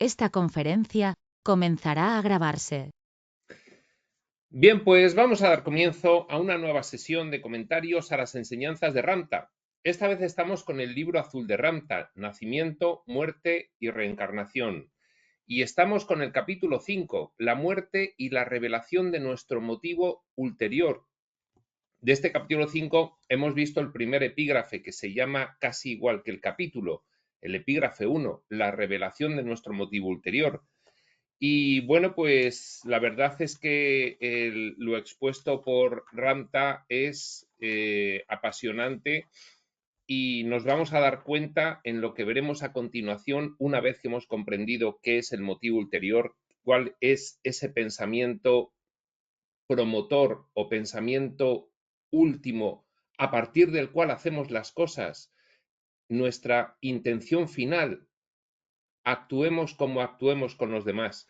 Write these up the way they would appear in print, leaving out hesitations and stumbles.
Esta conferencia comenzará a grabarse. Bien, pues vamos a dar comienzo a una nueva sesión de comentarios a las enseñanzas de Ramtha. Esta vez estamos con el libro azul de Ramtha, Nacimiento, Muerte y Reencarnación. Y estamos con el capítulo 5, la muerte y la revelación de nuestro motivo ulterior. De este capítulo 5 hemos visto el primer epígrafe, que se llama casi igual que el capítulo, el epígrafe 1, la revelación de nuestro motivo ulterior. Y bueno, pues la verdad es que lo expuesto por Ramtha es apasionante y nos vamos a dar cuenta en lo que veremos a continuación, una vez que hemos comprendido qué es el motivo ulterior, cuál es ese pensamiento promotor o pensamiento último a partir del cual hacemos las cosas, nuestra intención final, actuemos como actuemos con los demás.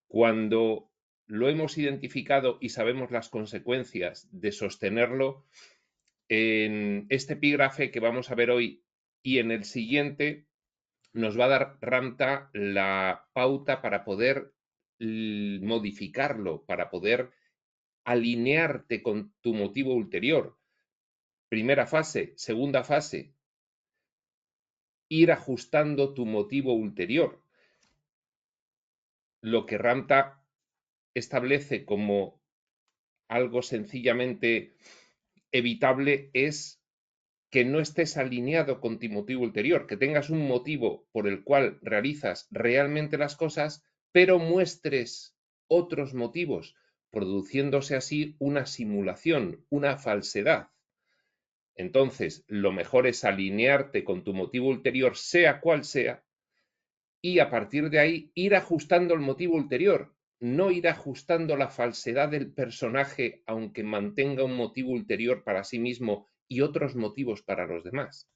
Cuando lo hemos identificado y sabemos las consecuencias de sostenerlo, en este epígrafe que vamos a ver hoy y en el siguiente nos va a dar Ramtha la pauta para poder modificarlo, para poder alinearte con tu motivo ulterior. Primera fase. Segunda fase, ir ajustando tu motivo ulterior. Lo que Ramtha establece como algo sencillamente evitable es que no estés alineado con tu motivo ulterior, que tengas un motivo por el cual realizas realmente las cosas, pero muestres otros motivos, produciéndose así una simulación, una falsedad. Entonces, lo mejor es alinearte con tu motivo ulterior, sea cual sea, y a partir de ahí ir ajustando el motivo ulterior, no ir ajustando la falsedad del personaje aunque mantenga un motivo ulterior para sí mismo y otros motivos para los demás.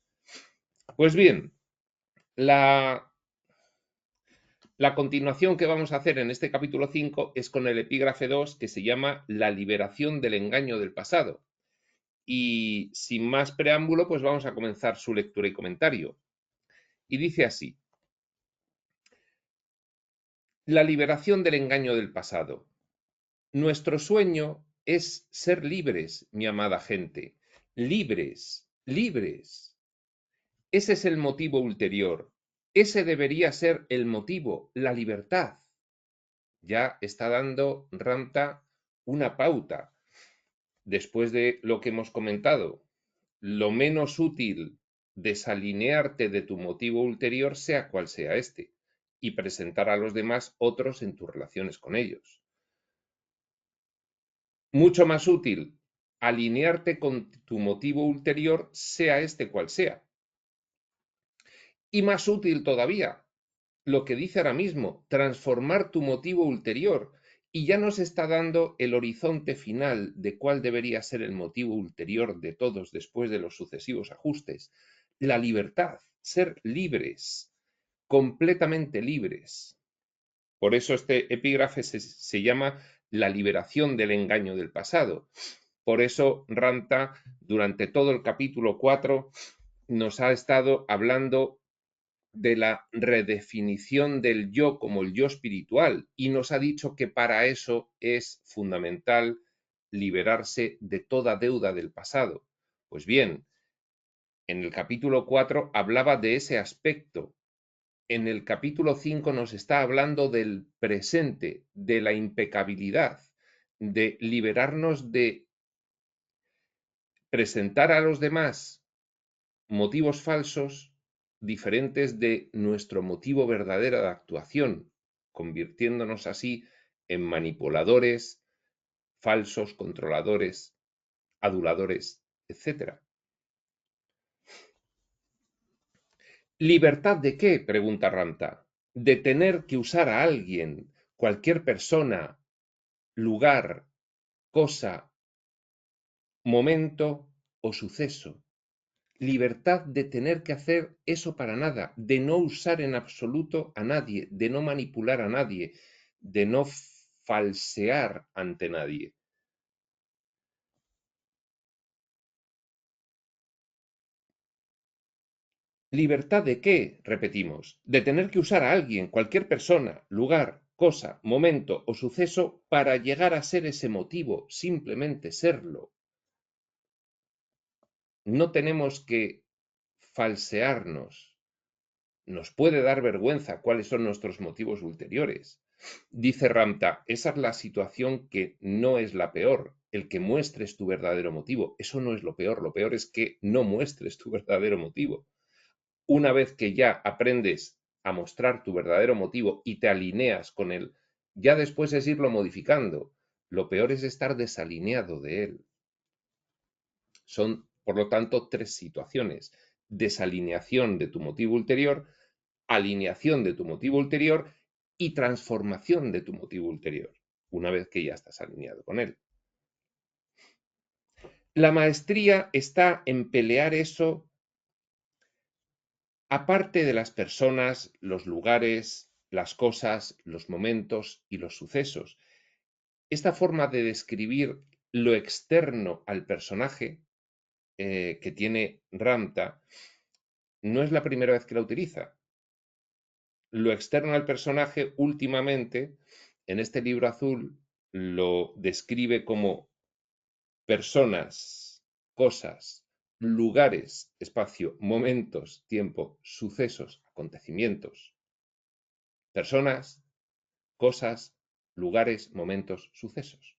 Pues bien, la continuación que vamos a hacer en este capítulo 5 es con el epígrafe 2, que se llama La liberación del engaño del pasado. Y sin más preámbulo, pues vamos a comenzar su lectura y comentario. Y dice así: la liberación del engaño del pasado. Nuestro sueño es ser libres, mi amada gente. Libres, libres. Ese es el motivo ulterior. Ese debería ser el motivo, la libertad. Ya está dando Ramtha una pauta. Después de lo que hemos comentado, lo menos útil desalinearte de tu motivo ulterior, sea cual sea este, y presentar a los demás otros en tus relaciones con ellos. Mucho más útil alinearte con tu motivo ulterior, sea este cual sea. Y más útil todavía, lo que dice ahora mismo, transformar tu motivo ulterior. Y ya nos está dando el horizonte final de cuál debería ser el motivo ulterior de todos después de los sucesivos ajustes. La libertad, ser libres, completamente libres. Por eso este epígrafe se llama La liberación del engaño del pasado. Por eso Ramtha, durante todo el capítulo 4, nos ha estado hablando de la redefinición del yo como el yo espiritual y nos ha dicho que para eso es fundamental liberarse de toda deuda del pasado. Pues bien, en el capítulo 4 hablaba de ese aspecto. En el capítulo 5 nos está hablando del presente, de la impecabilidad, de liberarnos de presentar a los demás motivos falsos diferentes de nuestro motivo verdadero de actuación, convirtiéndonos así en manipuladores, falsos, controladores, aduladores, etc. ¿Libertad de qué?, pregunta Ramtha. De tener que usar a alguien, cualquier persona, lugar, cosa, momento o suceso. Libertad de tener que hacer eso para nada, de no usar en absoluto a nadie, de no manipular a nadie, de no falsear ante nadie. ¿Libertad de qué? Repetimos. De tener que usar a alguien, cualquier persona, lugar, cosa, momento o suceso para llegar a ser ese motivo, simplemente serlo. No tenemos que falsearnos. Nos puede dar vergüenza cuáles son nuestros motivos ulteriores. Dice Ramta, esa es la situación que no es la peor, el que muestres tu verdadero motivo. Eso no es lo peor es que no muestres tu verdadero motivo. Una vez que ya aprendes a mostrar tu verdadero motivo y te alineas con él, ya después es irlo modificando. Lo peor es estar desalineado de él. Son, por lo tanto, tres situaciones. Desalineación de tu motivo ulterior, alineación de tu motivo ulterior y transformación de tu motivo ulterior, una vez que ya estás alineado con él. La maestría está en pelear eso aparte de las personas, los lugares, las cosas, los momentos y los sucesos. Esta forma de describir lo externo al personaje que tiene Ramta no es la primera vez que la utiliza. Lo externo al personaje últimamente, en este libro azul, lo describe como personas, cosas, lugares, espacio, momentos, tiempo, sucesos, acontecimientos. Personas, cosas, lugares, momentos, sucesos.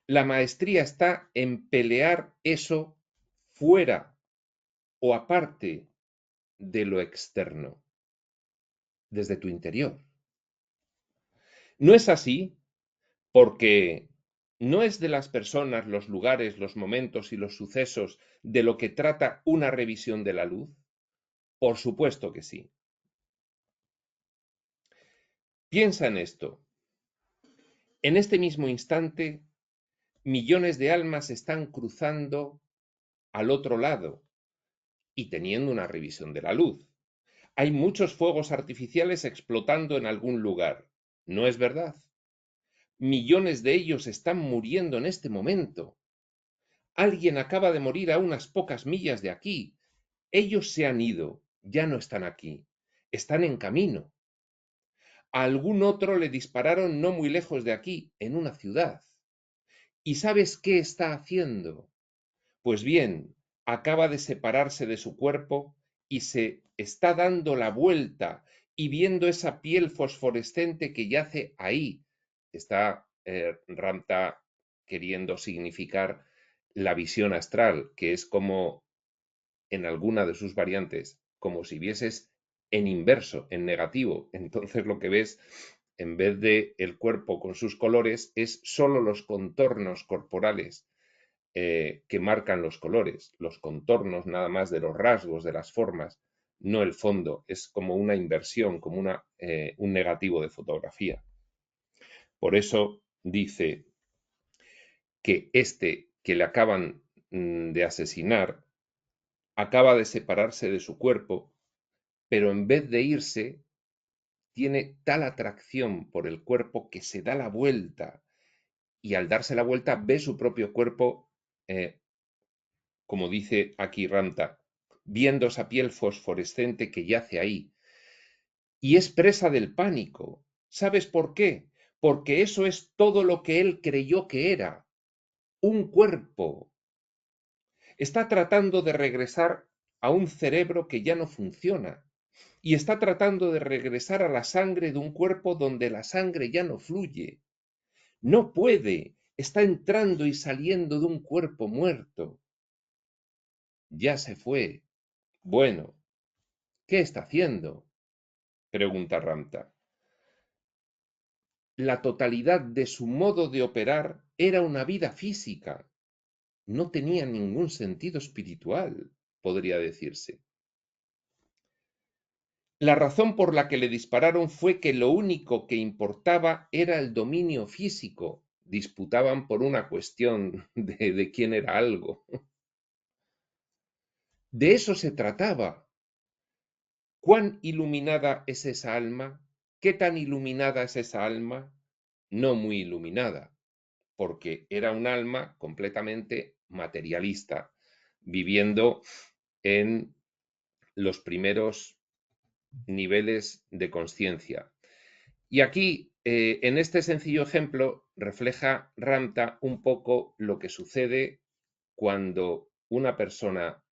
La maestría está en pelear eso fuera o aparte de lo externo, desde tu interior. No es así porque no es de las personas, los lugares, los momentos y los sucesos de lo que trata una revisión de la luz. Por supuesto que sí. Piensa en esto. En este mismo instante, millones de almas están cruzando al otro lado y teniendo una revisión de la luz. Hay muchos fuegos artificiales explotando en algún lugar. ¿No es verdad? Millones de ellos están muriendo en este momento. Alguien acaba de morir a unas pocas millas de aquí. Ellos se han ido, ya no están aquí. Están en camino. A algún otro le dispararon no muy lejos de aquí, en una ciudad. ¿Y sabes qué está haciendo? Pues bien, acaba de separarse de su cuerpo y se está dando la vuelta y viendo esa piel fosforescente que yace ahí. Está Ramta queriendo significar la visión astral, que es como en alguna de sus variantes, como si vieses en inverso, en negativo. Entonces lo que ves, en vez de el cuerpo con sus colores, es solo los contornos corporales que marcan los colores, los contornos nada más de los rasgos, de las formas, no el fondo. Es como una inversión, como un negativo de fotografía. Por eso dice que este que le acaban de asesinar acaba de separarse de su cuerpo, pero en vez de irse, tiene tal atracción por el cuerpo que se da la vuelta y al darse la vuelta ve su propio cuerpo, como dice aquí Ramta, viendo esa piel fosforescente que yace ahí. Y es presa del pánico. ¿Sabes por qué? Porque eso es todo lo que él creyó que era, un cuerpo. Está tratando de regresar a un cerebro que ya no funciona. Y está tratando de regresar a la sangre de un cuerpo donde la sangre ya no fluye. No puede. Está entrando y saliendo de un cuerpo muerto. Ya se fue. Bueno, ¿qué está haciendo? Pregunta Ramta. La totalidad de su modo de operar era una vida física. No tenía ningún sentido espiritual, podría decirse. La razón por la que le dispararon fue que lo único que importaba era el dominio físico. Disputaban por una cuestión de quién era algo. De eso se trataba. ¿Cuán iluminada es esa alma? ¿Qué tan iluminada es esa alma? No muy iluminada, porque era un alma completamente materialista, viviendo en los primeros niveles de conciencia. Y aquí, en este sencillo ejemplo, refleja Ramta un poco lo que sucede cuando una persona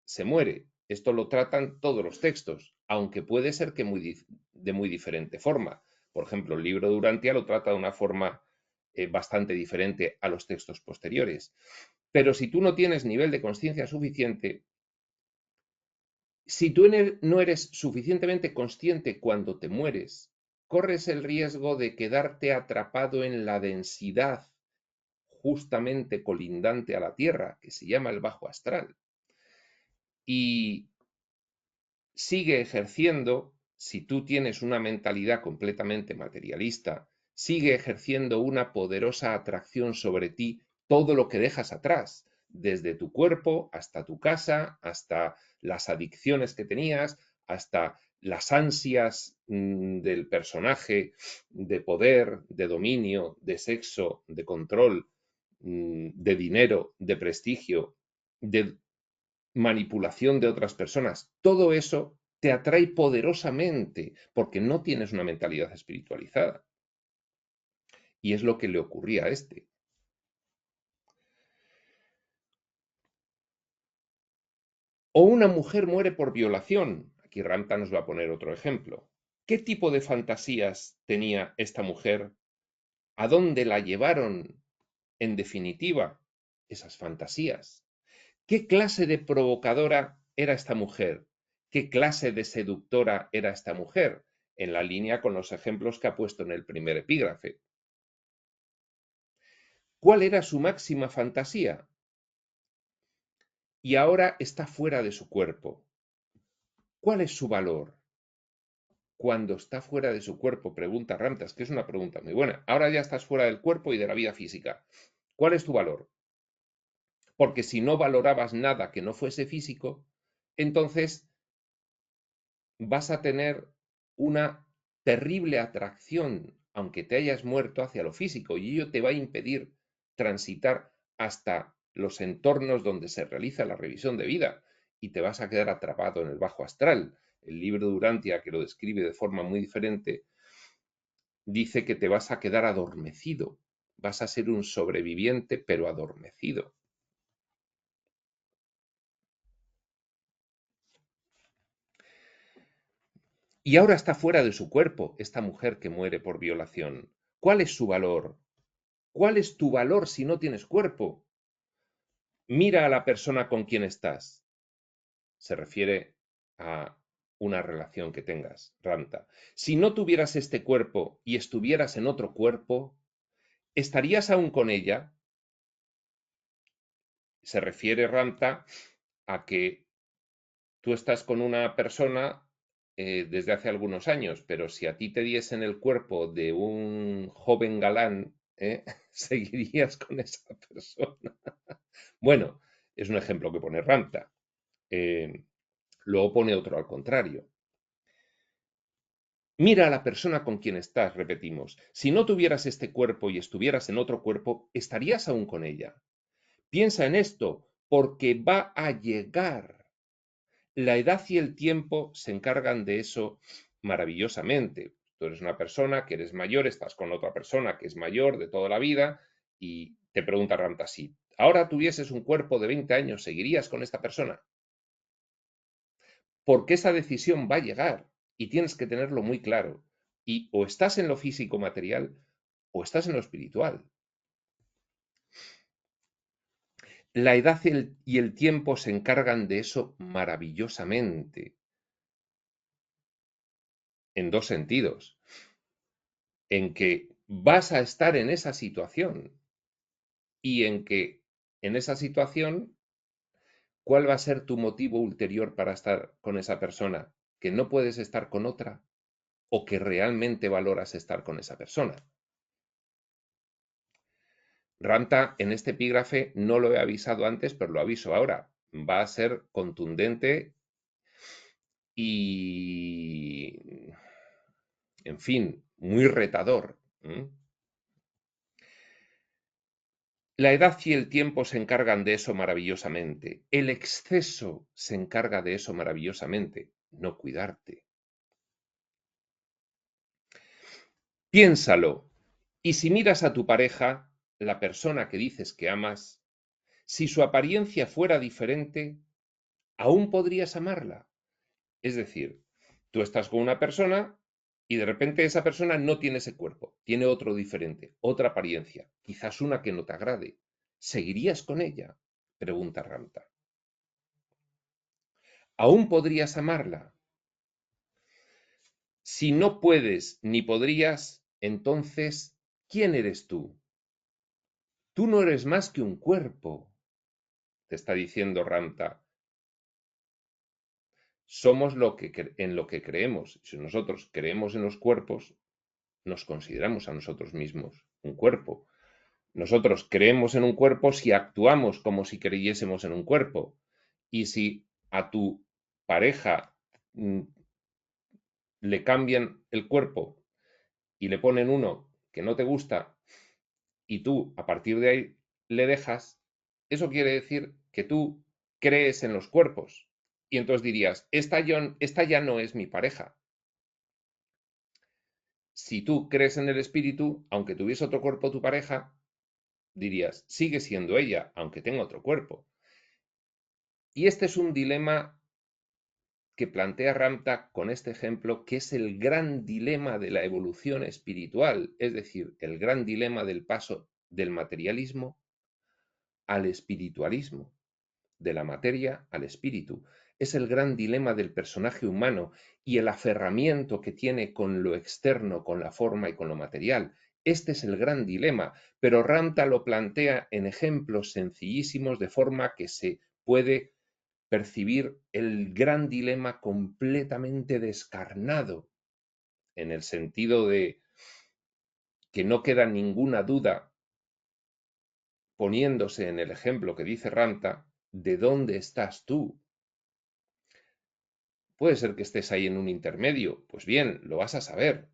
se muere. Esto lo tratan todos los textos, aunque puede ser que de muy diferente forma. Por ejemplo, el libro de Urantia lo trata de una forma bastante diferente a los textos posteriores. Pero si tú no tienes nivel de conciencia suficiente, si tú no eres suficientemente consciente cuando te mueres, corres el riesgo de quedarte atrapado en la densidad justamente colindante a la Tierra, que se llama el bajo astral. Y sigue ejerciendo, si tú tienes una mentalidad completamente materialista, sigue ejerciendo una poderosa atracción sobre ti todo lo que dejas atrás, desde tu cuerpo hasta tu casa, hasta las adicciones que tenías, hasta las ansias del personaje de poder, de dominio, de sexo, de control, de dinero, de prestigio, de manipulación de otras personas. Todo eso te atrae poderosamente porque no tienes una mentalidad espiritualizada. Y es lo que le ocurría a este. O una mujer muere por violación. Aquí Ramta nos va a poner otro ejemplo. ¿Qué tipo de fantasías tenía esta mujer? ¿A dónde la llevaron, en definitiva, esas fantasías? ¿Qué clase de provocadora era esta mujer? ¿Qué clase de seductora era esta mujer? En la línea con los ejemplos que ha puesto en el primer epígrafe. ¿Cuál era su máxima fantasía? Y ahora está fuera de su cuerpo. ¿Cuál es su valor? Cuando está fuera de su cuerpo, pregunta Ramtas, que es una pregunta muy buena. Ahora ya estás fuera del cuerpo y de la vida física. ¿Cuál es tu valor? Porque si no valorabas nada que no fuese físico, entonces vas a tener una terrible atracción, aunque te hayas muerto, hacia lo físico, y ello te va a impedir transitar hasta los entornos donde se realiza la revisión de vida y te vas a quedar atrapado en el bajo astral. El libro de Urantia, que lo describe de forma muy diferente, dice que te vas a quedar adormecido, vas a ser un sobreviviente pero adormecido. Y ahora está fuera de su cuerpo esta mujer que muere por violación. ¿Cuál es su valor? ¿Cuál es tu valor si no tienes cuerpo? Mira a la persona con quien estás. Se refiere a una relación que tengas, Ramta. Si no tuvieras este cuerpo y estuvieras en otro cuerpo, ¿estarías aún con ella? Se refiere Ramta a que tú estás con una persona desde hace algunos años, pero si a ti te diesen el cuerpo de un joven galán, seguirías con esa persona. Bueno, es un ejemplo que pone Ramta. Luego pone otro al contrario. Mira a la persona con quien estás, repetimos. Si no tuvieras este cuerpo y estuvieras en otro cuerpo, ¿estarías aún con ella? Piensa en esto, porque va a llegar. La edad y el tiempo se encargan de eso maravillosamente. Tú eres una persona que eres mayor, estás con otra persona que es mayor de toda la vida y te pregunta Ramta, si ahora tuvieses un cuerpo de 20 años, ¿seguirías con esta persona? Porque esa decisión va a llegar y tienes que tenerlo muy claro. Y o estás en lo físico material o estás en lo espiritual. La edad y el tiempo se encargan de eso maravillosamente, en dos sentidos. En que vas a estar en esa situación y en que en esa situación, ¿cuál va a ser tu motivo ulterior para estar con esa persona? Que no puedes estar con otra o que realmente valoras estar con esa persona. Ramta en este epígrafe no lo he avisado antes, pero lo aviso ahora. Va a ser contundente y, en fin, muy retador. La edad y el tiempo se encargan de eso maravillosamente. El exceso se encarga de eso maravillosamente, no cuidarte. Piénsalo. Y si miras a tu pareja, la persona que dices que amas, si su apariencia fuera diferente, ¿aún podrías amarla? Es decir, tú estás con una persona y de repente esa persona no tiene ese cuerpo, tiene otro diferente, otra apariencia, quizás una que no te agrade. ¿Seguirías con ella? Pregunta Ramta. ¿Aún podrías amarla? Si no puedes ni podrías, entonces, ¿quién eres tú? Tú no eres más que un cuerpo, te está diciendo Ramta. Somos en lo que creemos. Si nosotros creemos en los cuerpos, nos consideramos a nosotros mismos un cuerpo. Nosotros creemos en un cuerpo si actuamos como si creyésemos en un cuerpo. Y si a tu pareja le cambian el cuerpo y le ponen uno que no te gusta y tú a partir de ahí le dejas, eso quiere decir que tú crees en los cuerpos. Y entonces dirías, esta ya no es mi pareja. Si tú crees en el espíritu, aunque tuviese otro cuerpo tu pareja, dirías, sigue siendo ella, aunque tenga otro cuerpo. Y este es un dilema que plantea Ramta con este ejemplo, que es el gran dilema de la evolución espiritual, es decir, el gran dilema del paso del materialismo al espiritualismo, de la materia al espíritu. Es el gran dilema del personaje humano y el aferramiento que tiene con lo externo, con la forma y con lo material. Este es el gran dilema, pero Ramta lo plantea en ejemplos sencillísimos de forma que se puede percibir el gran dilema completamente descarnado, en el sentido de que no queda ninguna duda, poniéndose en el ejemplo que dice Ramta, ¿de dónde estás tú? Puede ser que estés ahí en un intermedio, pues bien, lo vas a saber,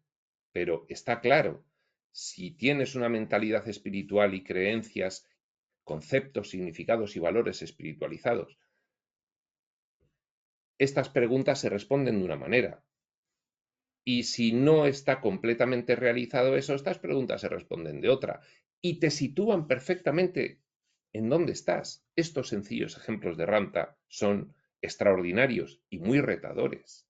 pero está claro, si tienes una mentalidad espiritual y creencias, conceptos, significados y valores espiritualizados, estas preguntas se responden de una manera. Y si no está completamente realizado eso, estas preguntas se responden de otra y te sitúan perfectamente en dónde estás. Estos sencillos ejemplos de Ramta son extraordinarios y muy retadores.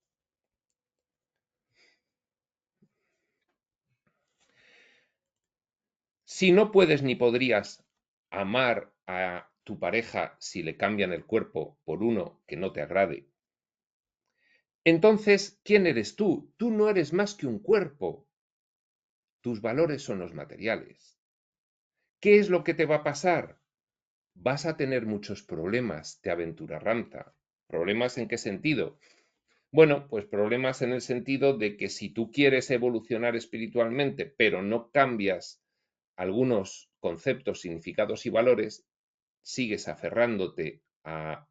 Si no puedes ni podrías amar a tu pareja si le cambian el cuerpo por uno que no te agrade, entonces, ¿quién eres tú? Tú no eres más que un cuerpo. Tus valores son los materiales. ¿Qué es lo que te va a pasar? Vas a tener muchos problemas, te aventura Ramta. ¿Problemas en qué sentido? Bueno, pues problemas en el sentido de que si tú quieres evolucionar espiritualmente, pero no cambias algunos conceptos, significados y valores, sigues aferrándote a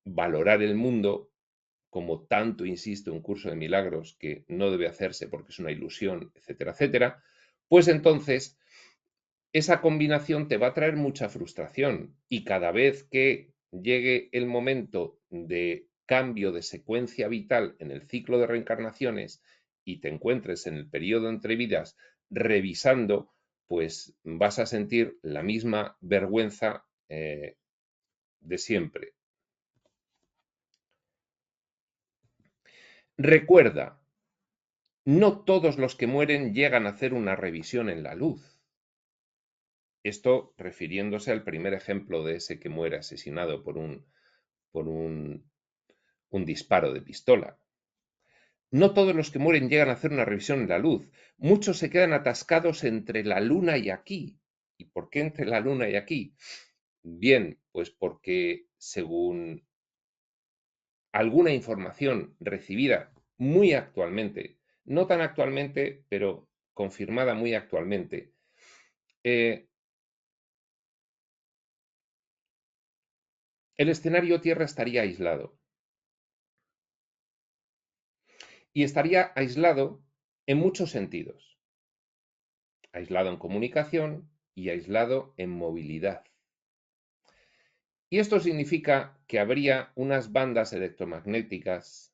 valorar el mundo, como tanto insiste un curso de milagros que no debe hacerse porque es una ilusión, etcétera, etcétera, pues entonces esa combinación te va a traer mucha frustración y cada vez que llegue el momento de cambio de secuencia vital en el ciclo de reencarnaciones y te encuentres en el periodo entre vidas revisando, pues vas a sentir la misma vergüenza de siempre. Recuerda, no todos los que mueren llegan a hacer una revisión en la luz. Esto refiriéndose al primer ejemplo de ese que muere asesinado por un disparo de pistola. No todos los que mueren llegan a hacer una revisión en la luz. Muchos se quedan atascados entre la luna y aquí. ¿Y por qué entre la luna y aquí? Bien, pues porque según alguna información recibida muy actualmente, no tan actualmente, pero confirmada muy actualmente, el escenario Tierra estaría aislado. Y estaría aislado en muchos sentidos. Aislado en comunicación y aislado en movilidad. Y esto significa que habría unas bandas electromagnéticas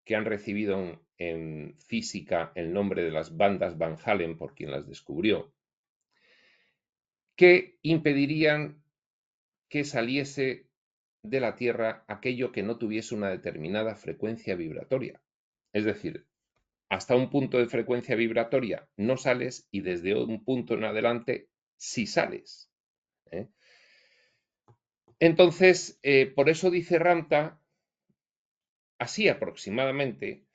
que han recibido en física el nombre de las bandas Van Allen, por quien las descubrió, que impedirían que saliese de la Tierra aquello que no tuviese una determinada frecuencia vibratoria. Es decir, hasta un punto de frecuencia vibratoria no sales y desde un punto en adelante sí sales. Entonces, por eso dice Ramtha, así aproximadamente,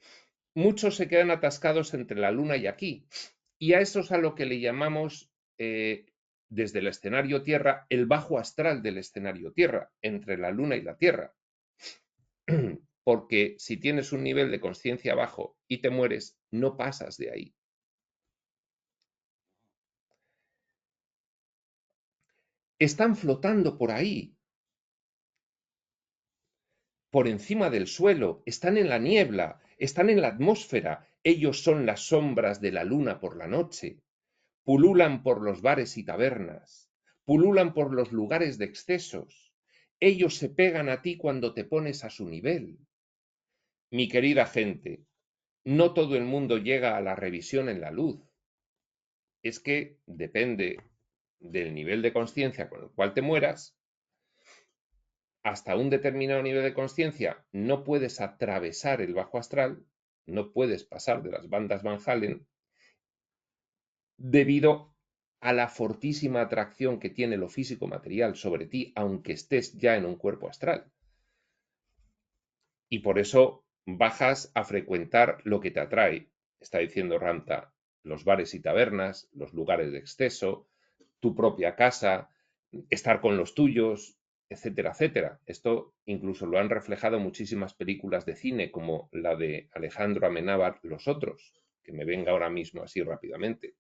muchos se quedan atascados entre la Luna y aquí. Y a eso es a lo que le llamamos, desde el escenario Tierra, el bajo astral del escenario Tierra, entre la Luna y la Tierra. Porque si tienes un nivel de conciencia bajo y te mueres, no pasas de ahí. Están flotando por ahí, por encima del suelo, están en la niebla, están en la atmósfera. Ellos son las sombras de la luna por la noche. Pululan por los bares y tabernas, pululan por los lugares de excesos. Ellos se pegan a ti cuando te pones a su nivel. Mi querida gente, no todo el mundo llega a la revisión en la luz. Es que depende del nivel de conciencia con el cual te mueras. Hasta un determinado nivel de conciencia no puedes atravesar el bajo astral, no puedes pasar de las bandas Van Allen, debido a la fortísima atracción que tiene lo físico material sobre ti, aunque estés ya en un cuerpo astral. Y por eso bajas a frecuentar lo que te atrae, está diciendo Ramtha, los bares y tabernas, los lugares de exceso, tu propia casa, estar con los tuyos, etcétera, etcétera. Esto incluso lo han reflejado muchísimas películas de cine, como la de Alejandro Amenábar, Los Otros, que me venga ahora mismo así rápidamente.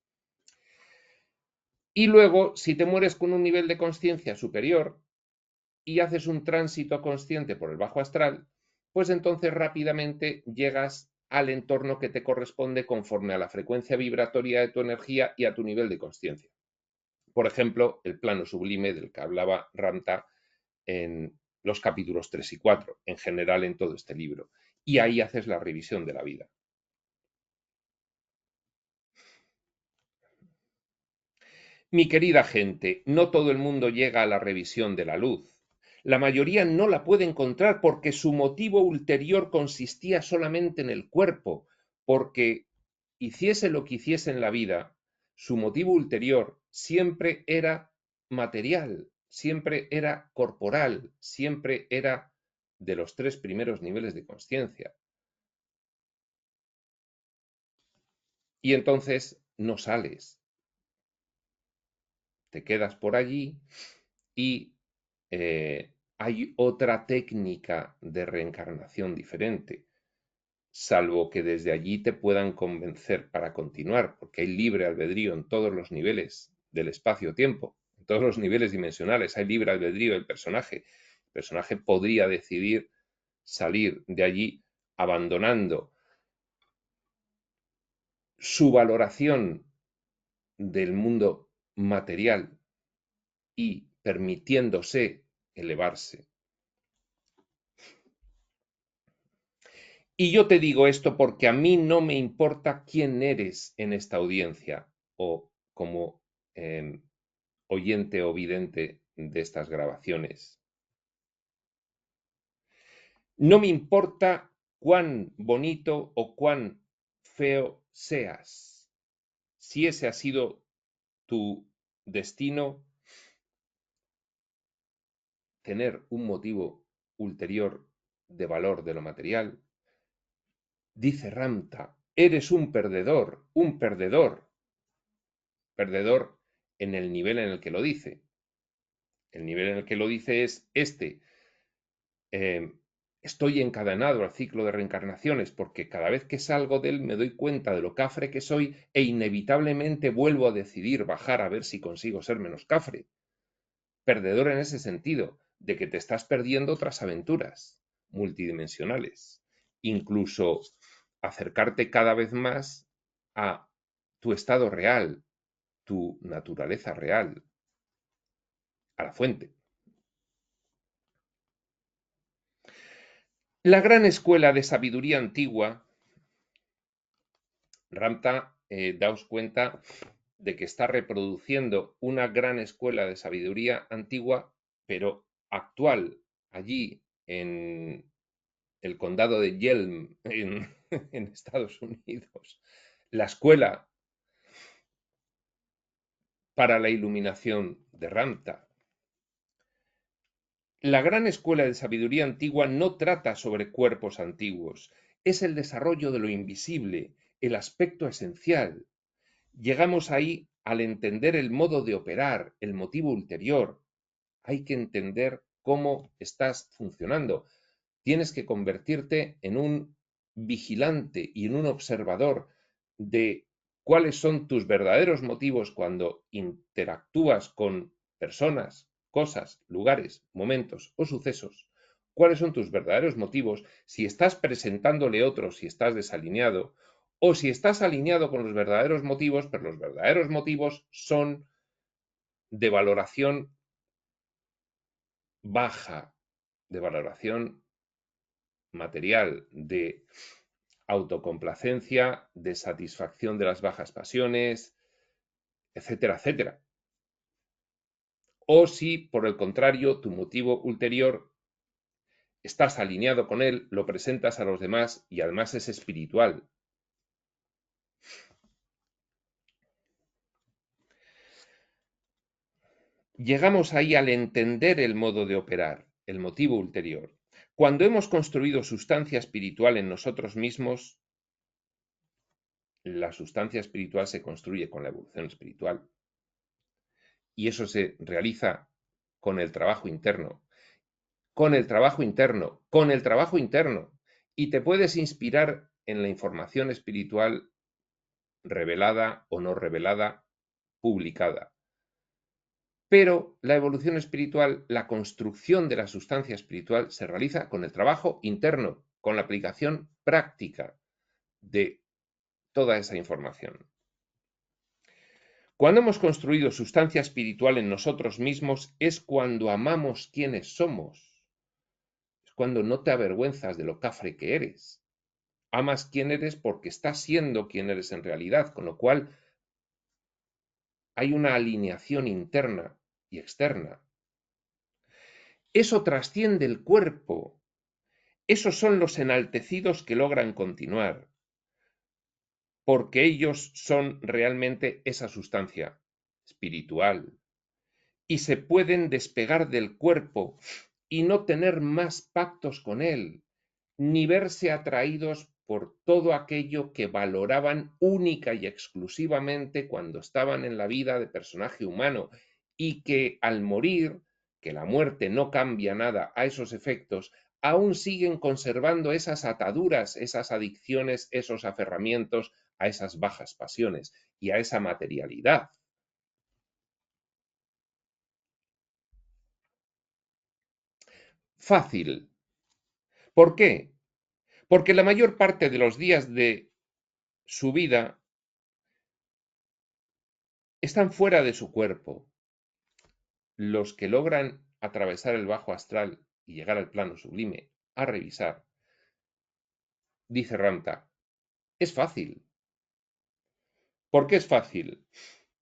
Y luego, si te mueres con un nivel de conciencia superior y haces un tránsito consciente por el bajo astral, pues entonces rápidamente llegas al entorno que te corresponde conforme a la frecuencia vibratoria de tu energía y a tu nivel de conciencia. Por ejemplo, el plano sublime del que hablaba Ramtha en los capítulos 3 y 4, en general en todo este libro. Y ahí haces la revisión de la vida. Mi querida gente, no todo el mundo llega a la revisión de la luz. La mayoría no la puede encontrar porque su motivo ulterior consistía solamente en el cuerpo, porque hiciese lo que hiciese en la vida, su motivo ulterior siempre era material, siempre era corporal, siempre era de los 3 primeros niveles de conciencia. Y entonces no sales, te quedas por allí y hay otra técnica de reencarnación diferente, salvo que desde allí te puedan convencer para continuar, porque hay libre albedrío en todos los niveles del espacio-tiempo, en todos los niveles dimensionales, hay libre albedrío del personaje. El personaje podría decidir salir de allí abandonando su valoración del mundo material y permitiéndose elevarse. Y yo te digo esto porque a mí no me importa quién eres en esta audiencia o como oyente o vidente de estas grabaciones. No me importa cuán bonito o cuán feo seas. Si ese ha sido tu destino, tener un motivo ulterior de valor de lo material, dice Ramtha, eres un perdedor, perdedor en el nivel en el que lo dice. El nivel en el que lo dice es este. Estoy encadenado al ciclo de reencarnaciones porque cada vez que salgo de él me doy cuenta de lo cafre que soy e inevitablemente vuelvo a decidir bajar a ver si consigo ser menos cafre. Perdedor en ese sentido, de que te estás perdiendo otras aventuras multidimensionales. Incluso acercarte cada vez más a tu estado real, tu naturaleza real, a la fuente. La gran escuela de sabiduría antigua, Ramta, daos cuenta de que está reproduciendo una gran escuela de sabiduría antigua, pero actual, allí en el condado de Yelm, en Estados Unidos. La escuela para la iluminación de Ramta. La gran escuela de sabiduría antigua no trata sobre cuerpos antiguos, es el desarrollo de lo invisible, el aspecto esencial. Llegamos ahí al entender el modo de operar, el motivo ulterior. Hay que entender cómo estás funcionando. Tienes que convertirte en un vigilante y en un observador de cuáles son tus verdaderos motivos cuando interactúas con personas, cosas, lugares, momentos o sucesos. ¿Cuáles son tus verdaderos motivos? Si estás presentándole otros, si estás desalineado, o si estás alineado con los verdaderos motivos, pero los verdaderos motivos son de valoración baja, de valoración material, de autocomplacencia, de satisfacción de las bajas pasiones, etcétera, etcétera. O si, por el contrario, tu motivo ulterior estás alineado con él, lo presentas a los demás y además es espiritual. Llegamos ahí al entender el modo de operar, el motivo ulterior. Cuando hemos construido sustancia espiritual en nosotros mismos, la sustancia espiritual se construye con la evolución espiritual. Y eso se realiza con el trabajo interno, con el trabajo interno, con el trabajo interno. Y te puedes inspirar en la información espiritual revelada o no revelada, publicada. Pero la evolución espiritual, la construcción de la sustancia espiritual se realiza con el trabajo interno, con la aplicación práctica de toda esa información. Cuando hemos construido sustancia espiritual en nosotros mismos es cuando amamos quienes somos. Es cuando no te avergüenzas de lo cafre que eres. Amas quién eres porque estás siendo quien eres en realidad, con lo cual hay una alineación interna y externa. Eso trasciende el cuerpo. Esos son los enaltecidos que logran continuar, porque ellos son realmente esa sustancia espiritual y se pueden despegar del cuerpo y no tener más pactos con él, ni verse atraídos por todo aquello que valoraban única y exclusivamente cuando estaban en la vida de personaje humano y que al morir, que la muerte no cambia nada a esos efectos, aún siguen conservando esas ataduras, esas adicciones, esos aferramientos a esas bajas pasiones y a esa materialidad. Fácil. ¿Por qué? Porque la mayor parte de los días de su vida están fuera de su cuerpo. Los que logran atravesar el bajo astral y llegar al plano sublime a revisar, dice Ramta, es fácil. ¿Por qué es fácil?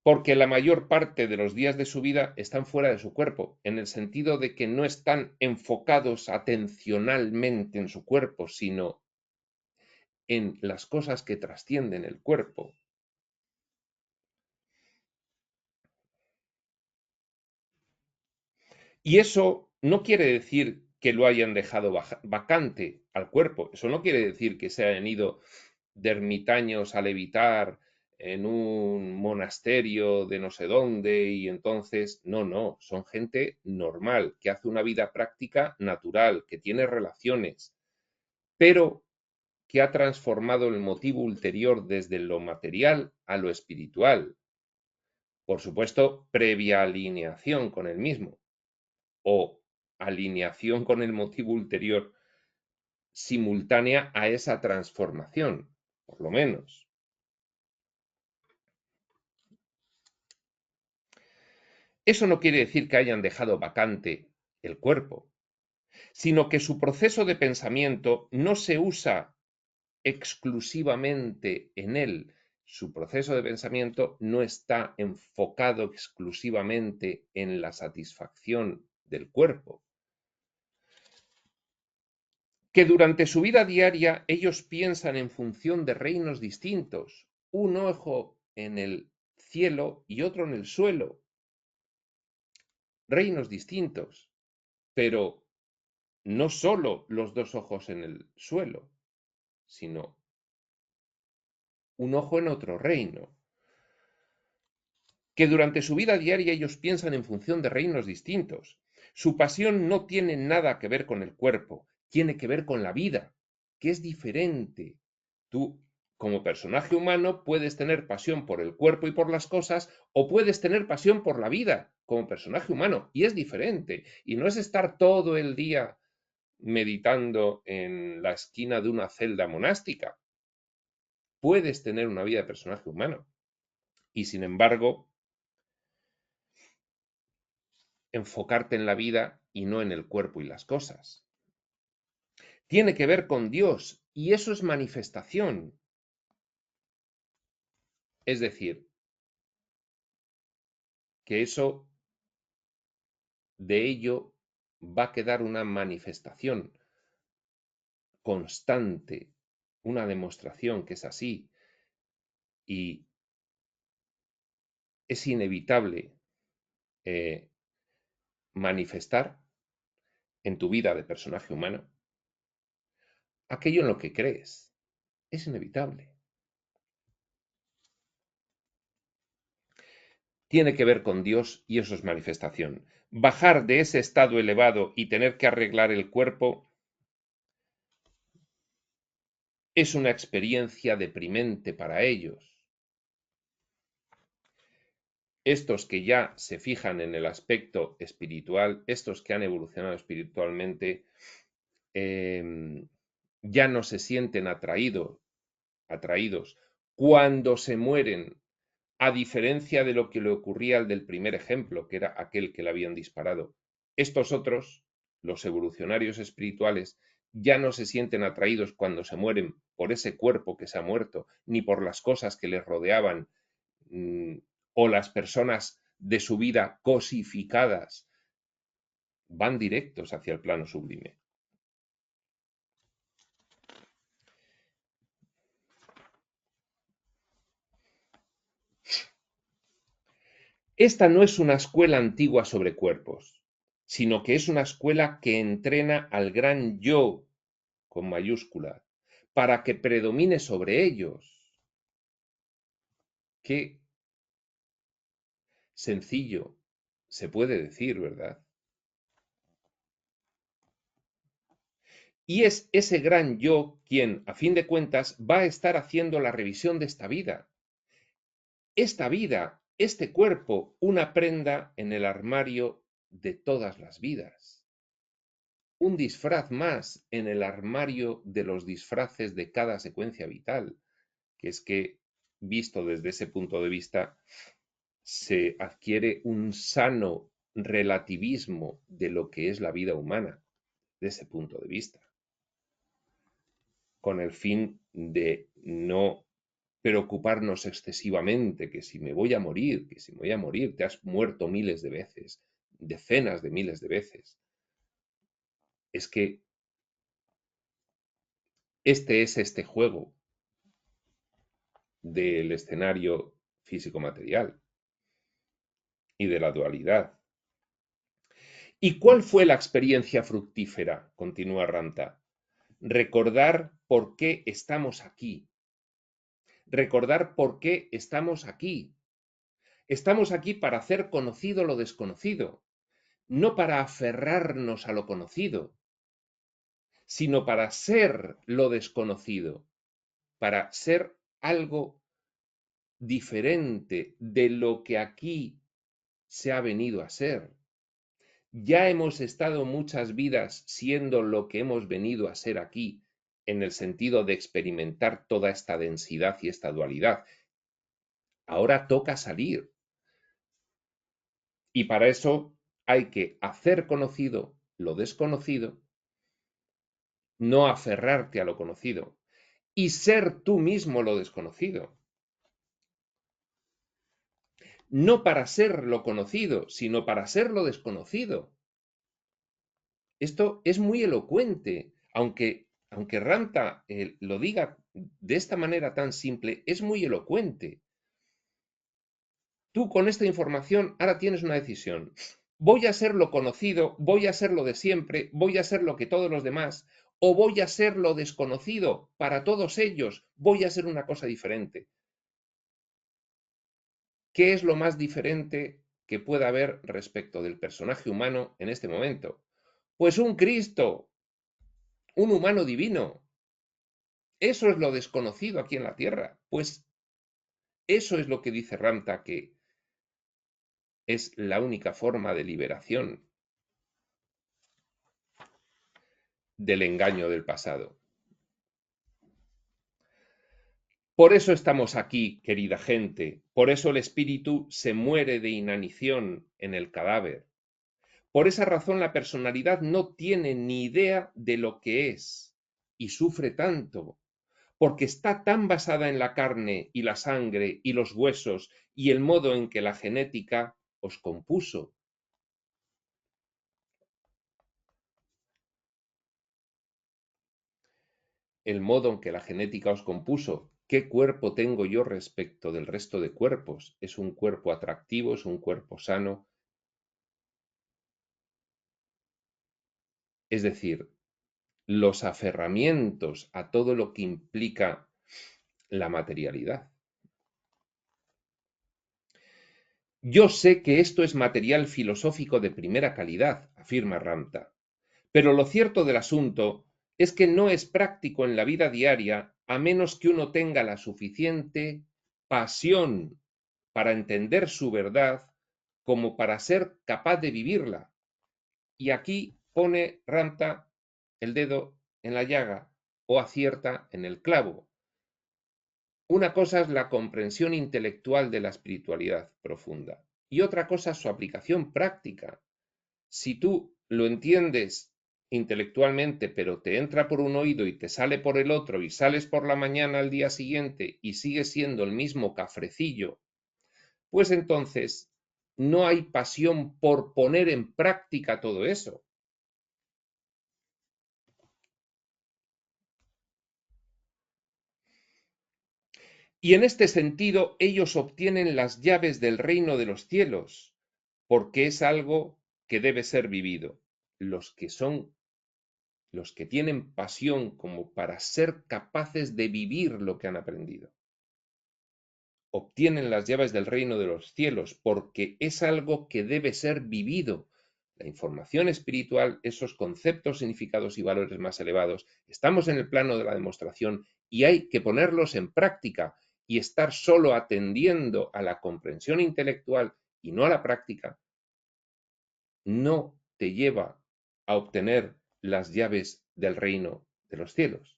Porque la mayor parte de los días de su vida están fuera de su cuerpo, en el sentido de que no están enfocados atencionalmente en su cuerpo, sino en las cosas que trascienden el cuerpo. Y eso no quiere decir que lo hayan dejado vacante al cuerpo. Eso no quiere decir que se hayan ido de ermitaños a levitar en un monasterio de no sé dónde y entonces, no, son gente normal, que hace una vida práctica natural, que tiene relaciones, pero que ha transformado el motivo ulterior desde lo material a lo espiritual. Por supuesto, previa alineación con el mismo o alineación con el motivo ulterior simultánea a esa transformación, por lo menos. Eso no quiere decir que hayan dejado vacante el cuerpo, sino que su proceso de pensamiento no se usa exclusivamente en él. Su proceso de pensamiento no está enfocado exclusivamente en la satisfacción del cuerpo. Que durante su vida diaria ellos piensan en función de reinos distintos, un ojo en el cielo y otro en el suelo, reinos distintos, pero no solo los dos ojos en el suelo, sino un ojo en otro reino. Que durante su vida diaria ellos piensan en función de reinos distintos. Su pasión no tiene nada que ver con el cuerpo, tiene que ver con la vida, que es diferente. Tú, como personaje humano, puedes tener pasión por el cuerpo y por las cosas, o puedes tener pasión por la vida como personaje humano, y es diferente. Y no es estar todo el día meditando en la esquina de una celda monástica. Puedes tener una vida de personaje humano. Y sin embargo, enfocarte en la vida y no en el cuerpo y las cosas. Tiene que ver con Dios y eso es manifestación. Es decir, que eso de ello va a quedar una manifestación constante, una demostración que es así y es inevitable manifestar en tu vida de personaje humano aquello en lo que crees. Es inevitable. Tiene que ver con Dios y eso es manifestación. Bajar de ese estado elevado y tener que arreglar el cuerpo es una experiencia deprimente para ellos. Estos que ya se fijan en el aspecto espiritual, estos que han evolucionado espiritualmente, ya no se sienten atraídos cuando se mueren, a diferencia de lo que le ocurría al del primer ejemplo, que era aquel que le habían disparado. Estos otros, los evolucionarios espirituales, ya no se sienten atraídos cuando se mueren por ese cuerpo que se ha muerto, ni por las cosas que les rodeaban, o las personas de su vida cosificadas, van directos hacia el plano sublime. Esta no es una escuela antigua sobre cuerpos, sino que es una escuela que entrena al gran yo, con mayúscula, para que predomine sobre ellos. Qué sencillo se puede decir, ¿verdad? Y es ese gran yo quien, a fin de cuentas, va a estar haciendo la revisión de esta vida. Esta vida, este cuerpo, una prenda en el armario de todas las vidas. Un disfraz más en el armario de los disfraces de cada secuencia vital, que es que, visto desde ese punto de vista, se adquiere un sano relativismo de lo que es la vida humana, de ese punto de vista, con el fin de no preocuparnos excesivamente, que si me voy a morir, que si me voy a morir, te has muerto miles de veces, decenas de miles de veces. Es que este es este juego del escenario físico-material y de la dualidad. ¿Y cuál fue la experiencia fructífera? Continúa Ramta. Recordar por qué estamos aquí. Recordar por qué estamos aquí. Estamos aquí para hacer conocido lo desconocido, no para aferrarnos a lo conocido, sino para ser lo desconocido, para ser algo diferente de lo que aquí se ha venido a ser. Ya hemos estado muchas vidas siendo lo que hemos venido a ser aquí, en el sentido de experimentar toda esta densidad y esta dualidad. Ahora toca salir. Y para eso hay que hacer conocido lo desconocido, no aferrarte a lo conocido y ser tú mismo lo desconocido. No para ser lo conocido, sino para ser lo desconocido. Esto es muy elocuente, aunque Ranta lo diga de esta manera tan simple, es muy elocuente. Tú con esta información ahora tienes una decisión. ¿Voy a ser lo conocido? ¿Voy a ser lo de siempre? ¿Voy a ser lo que todos los demás? ¿O voy a ser lo desconocido para todos ellos? ¿Voy a ser una cosa diferente? ¿Qué es lo más diferente que pueda haber respecto del personaje humano en este momento? Pues un Cristo, un humano divino. Eso es lo desconocido aquí en la tierra. Pues eso es lo que dice Ramta, que es la única forma de liberación del engaño del pasado. Por eso estamos aquí, querida gente. Por eso el espíritu se muere de inanición en el cadáver. Por esa razón la personalidad no tiene ni idea de lo que es y sufre tanto, porque está tan basada en la carne y la sangre y los huesos y el modo en que la genética os compuso. El modo en que la genética os compuso. ¿Qué cuerpo tengo yo respecto del resto de cuerpos? ¿Es un cuerpo atractivo? ¿Es un cuerpo sano? Es decir, los aferramientos a todo lo que implica la materialidad. Yo sé que esto es material filosófico de primera calidad, afirma Ramta, pero lo cierto del asunto es que no es práctico en la vida diaria a menos que uno tenga la suficiente pasión para entender su verdad como para ser capaz de vivirla. Y aquí pone Ramta el dedo en la llaga o acierta en el clavo. Una cosa es la comprensión intelectual de la espiritualidad profunda y otra cosa es su aplicación práctica. Si tú lo entiendes intelectualmente, pero te entra por un oído y te sale por el otro y sales por la mañana al día siguiente y sigues siendo el mismo cafrecillo, pues entonces no hay pasión por poner en práctica todo eso. Y en este sentido ellos obtienen las llaves del reino de los cielos, porque es algo que debe ser vivido. Los que tienen pasión como para ser capaces de vivir lo que han aprendido, obtienen las llaves del reino de los cielos, porque es algo que debe ser vivido. La información espiritual, esos conceptos, significados y valores más elevados, estamos en el plano de la demostración y hay que ponerlos en práctica, y estar solo atendiendo a la comprensión intelectual y no a la práctica no te lleva a obtener las llaves del reino de los cielos.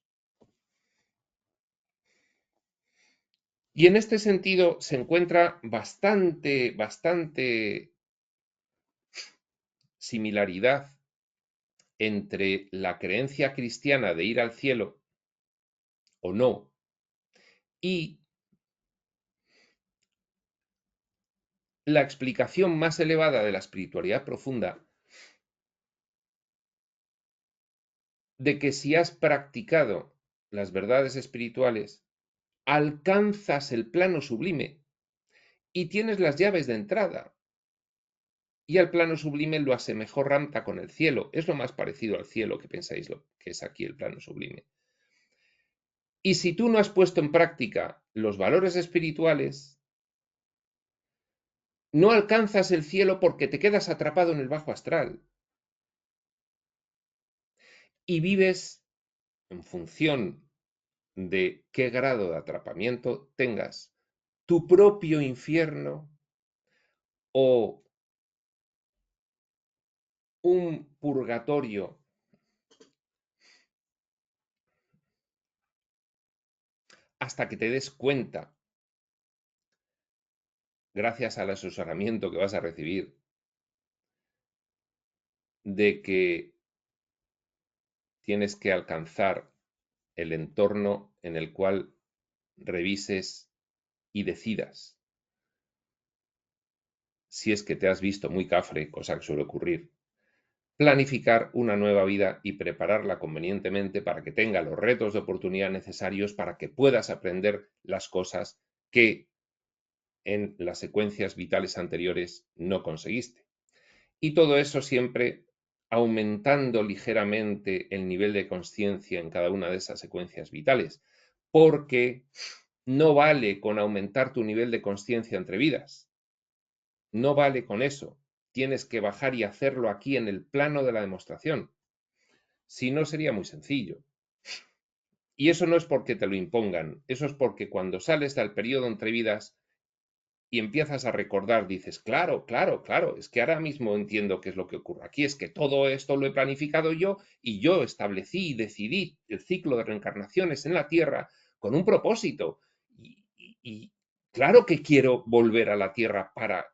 Y en este sentido se encuentra bastante similaridad entre la creencia cristiana de ir al cielo o no y la explicación más elevada de la espiritualidad profunda, de que si has practicado las verdades espirituales, alcanzas el plano sublime y tienes las llaves de entrada. Y al plano sublime lo asemejó Ramta con el cielo. Es lo más parecido al cielo que pensáis lo que es aquí el plano sublime. Y si tú no has puesto en práctica los valores espirituales, no alcanzas el cielo porque te quedas atrapado en el bajo astral. Y vives en función de qué grado de atrapamiento tengas, tu propio infierno o un purgatorio, hasta que te des cuenta, gracias al asesoramiento que vas a recibir, de que tienes que alcanzar el entorno en el cual revises y decidas, si es que te has visto muy cafre, cosa que suele ocurrir, planificar una nueva vida y prepararla convenientemente para que tenga los retos de oportunidad necesarios para que puedas aprender las cosas que en las secuencias vitales anteriores no conseguiste. Y todo eso siempre aumentando ligeramente el nivel de conciencia en cada una de esas secuencias vitales, porque no vale con aumentar tu nivel de conciencia entre vidas, no vale con eso, tienes que bajar y hacerlo aquí en el plano de la demostración, si no sería muy sencillo. Y eso no es porque te lo impongan, eso es porque cuando sales del periodo entre vidas y empiezas a recordar, dices, claro, claro, claro, es que ahora mismo entiendo qué es lo que ocurre aquí, es que todo esto lo he planificado yo y yo establecí y decidí el ciclo de reencarnaciones en la Tierra con un propósito. Y claro que quiero volver a la Tierra para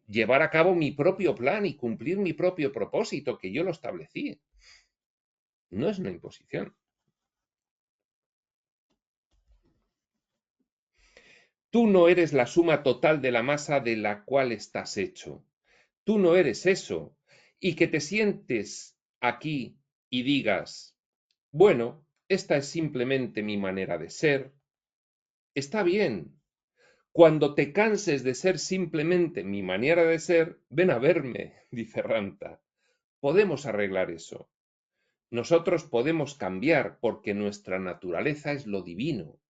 llevar a cabo mi propio plan y cumplir mi propio propósito, que yo lo establecí. No es una imposición. Tú no eres la suma total de la masa de la cual estás hecho. Tú no eres eso. Y que te sientes aquí y digas, bueno, esta es simplemente mi manera de ser, está bien. Cuando te canses de ser simplemente mi manera de ser, ven a verme, dice Ranta. Podemos arreglar eso. Nosotros podemos cambiar porque nuestra naturaleza es lo divino.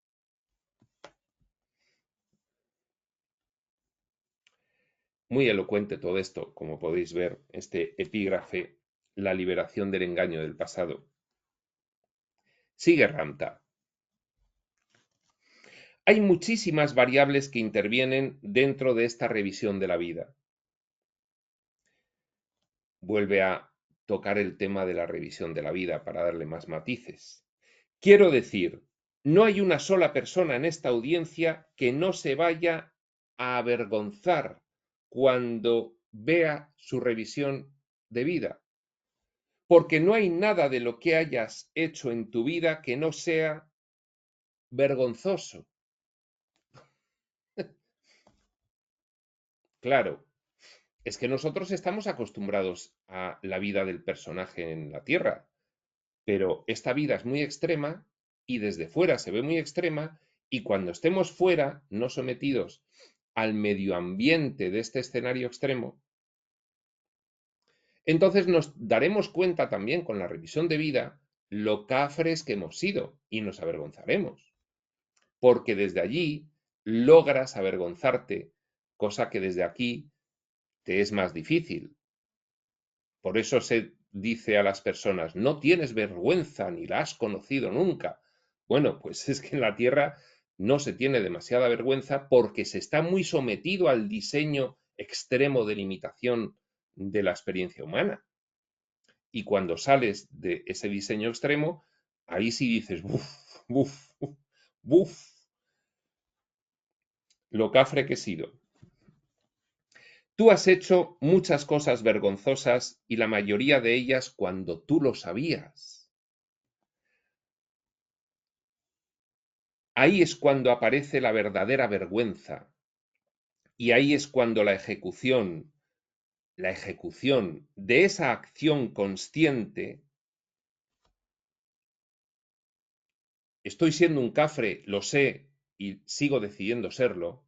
Muy elocuente todo esto, como podéis ver, este epígrafe, la liberación del engaño del pasado. Sigue Ranta. Hay muchísimas variables que intervienen dentro de esta revisión de la vida. Vuelve a tocar el tema de la revisión de la vida para darle más matices. Quiero decir, no hay una sola persona en esta audiencia que no se vaya a avergonzar cuando vea su revisión de vida, porque no hay nada de lo que hayas hecho en tu vida que no sea vergonzoso. Claro, es que nosotros estamos acostumbrados a la vida del personaje en la Tierra, pero esta vida es muy extrema y desde fuera se ve muy extrema y cuando estemos fuera, no sometidos al medio ambiente de este escenario extremo, entonces nos daremos cuenta también con la revisión de vida lo cafres que hemos sido y nos avergonzaremos, porque desde allí logras avergonzarte, cosa que desde aquí te es más difícil. Por eso se dice a las personas, no tienes vergüenza ni la has conocido nunca. Bueno, pues es que en la Tierra no se tiene demasiada vergüenza porque se está muy sometido al diseño extremo de limitación de la experiencia humana. Y cuando sales de ese diseño extremo, ahí sí dices, buf, buf, buf, lo cafre que he sido. Tú has hecho muchas cosas vergonzosas y la mayoría de ellas cuando tú lo sabías. Ahí es cuando aparece la verdadera vergüenza. Y ahí es cuando la ejecución de esa acción consciente, estoy siendo un cafre, lo sé y sigo decidiendo serlo,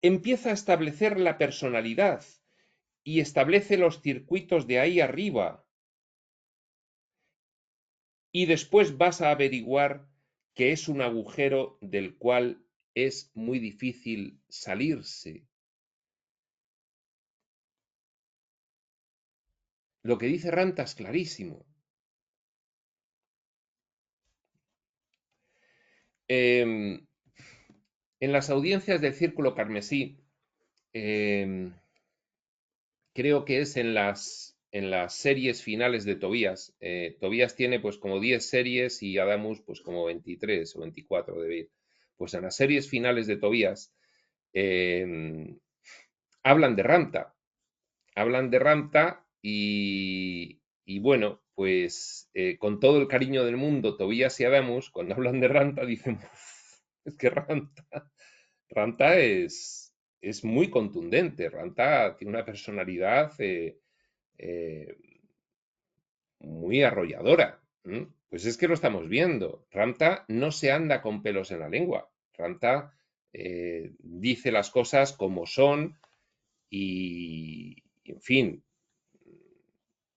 empieza a establecer la personalidad y establece los circuitos de ahí arriba. Y después vas a averiguar que es un agujero del cual es muy difícil salirse. Lo que dice Ranta es clarísimo. En las audiencias del Círculo Carmesí, creo que es en las series finales de Tobías. Tobías tiene pues como 10 series y Adamus pues como 23 o 24 debe ir. Pues en las series finales de Tobías hablan de Ranta. Hablan de Ranta Y bueno, pues con todo el cariño del mundo, Tobías y Adamus, cuando hablan de Ranta, dicen, "Uf, es que Ranta es muy contundente. Ranta tiene una personalidad eh, muy arrolladora. ¿M? Pues es que lo estamos viendo. Ranta no se anda con pelos en la lengua. Ranta dice las cosas como son y, en fin,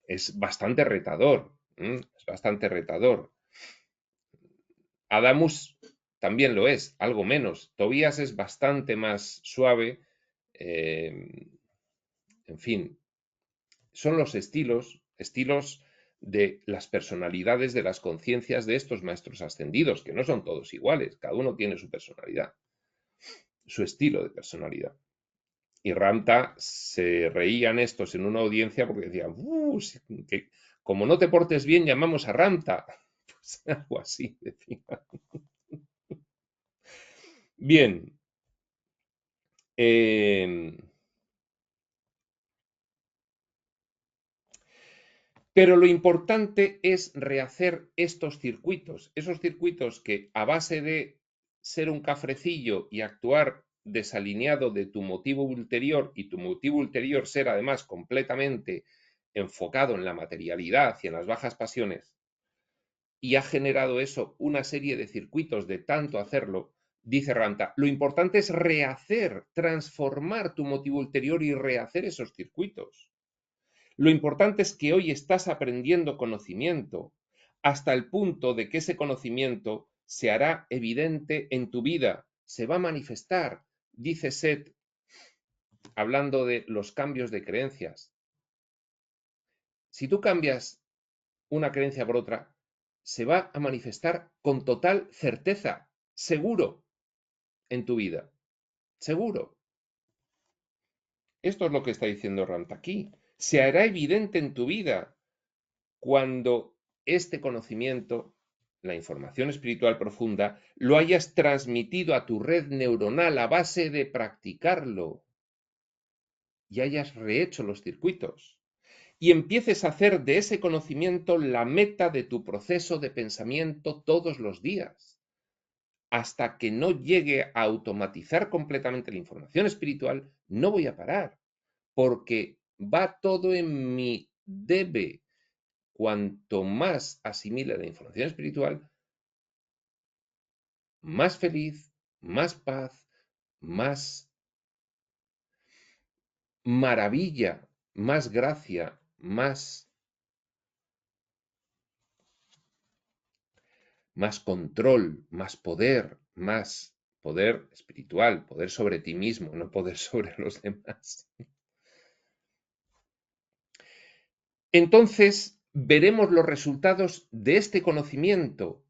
es bastante retador. Es bastante retador. Adamus también lo es, algo menos. Tobías es bastante más suave. eh, en fin, son los estilos de las personalidades, de las conciencias de estos maestros ascendidos, que no son todos iguales, cada uno tiene su personalidad, su estilo de personalidad. Y Ramta se reían estos en una audiencia porque decían, que como no te portes bien, llamamos a Ramta. Pues algo así, decían. Bien. eh, Pero lo importante es rehacer estos circuitos, esos circuitos que a base de ser un cafrecillo y actuar desalineado de tu motivo ulterior y tu motivo ulterior ser además completamente enfocado en la materialidad y en las bajas pasiones, y ha generado eso una serie de circuitos de tanto hacerlo, dice Ranta, lo importante es rehacer, transformar tu motivo ulterior y rehacer esos circuitos. Lo importante es que hoy estás aprendiendo conocimiento hasta el punto de que ese conocimiento se hará evidente en tu vida, se va a manifestar, dice Seth, hablando de los cambios de creencias. Si tú cambias una creencia por otra, se va a manifestar con total certeza, seguro, en tu vida. Seguro. Esto es lo que está diciendo Ranta aquí. Se hará evidente en tu vida cuando este conocimiento, la información espiritual profunda, lo hayas transmitido a tu red neuronal a base de practicarlo y hayas rehecho los circuitos y empieces a hacer de ese conocimiento la meta de tu proceso de pensamiento todos los días, hasta que no llegue a automatizar completamente la información espiritual, no voy a parar, porque va todo en mi debe. Cuanto más asimile la información espiritual, más feliz, más paz, más maravilla, más gracia, más control, más poder espiritual, poder sobre ti mismo, no poder sobre los demás. Entonces veremos los resultados de este conocimiento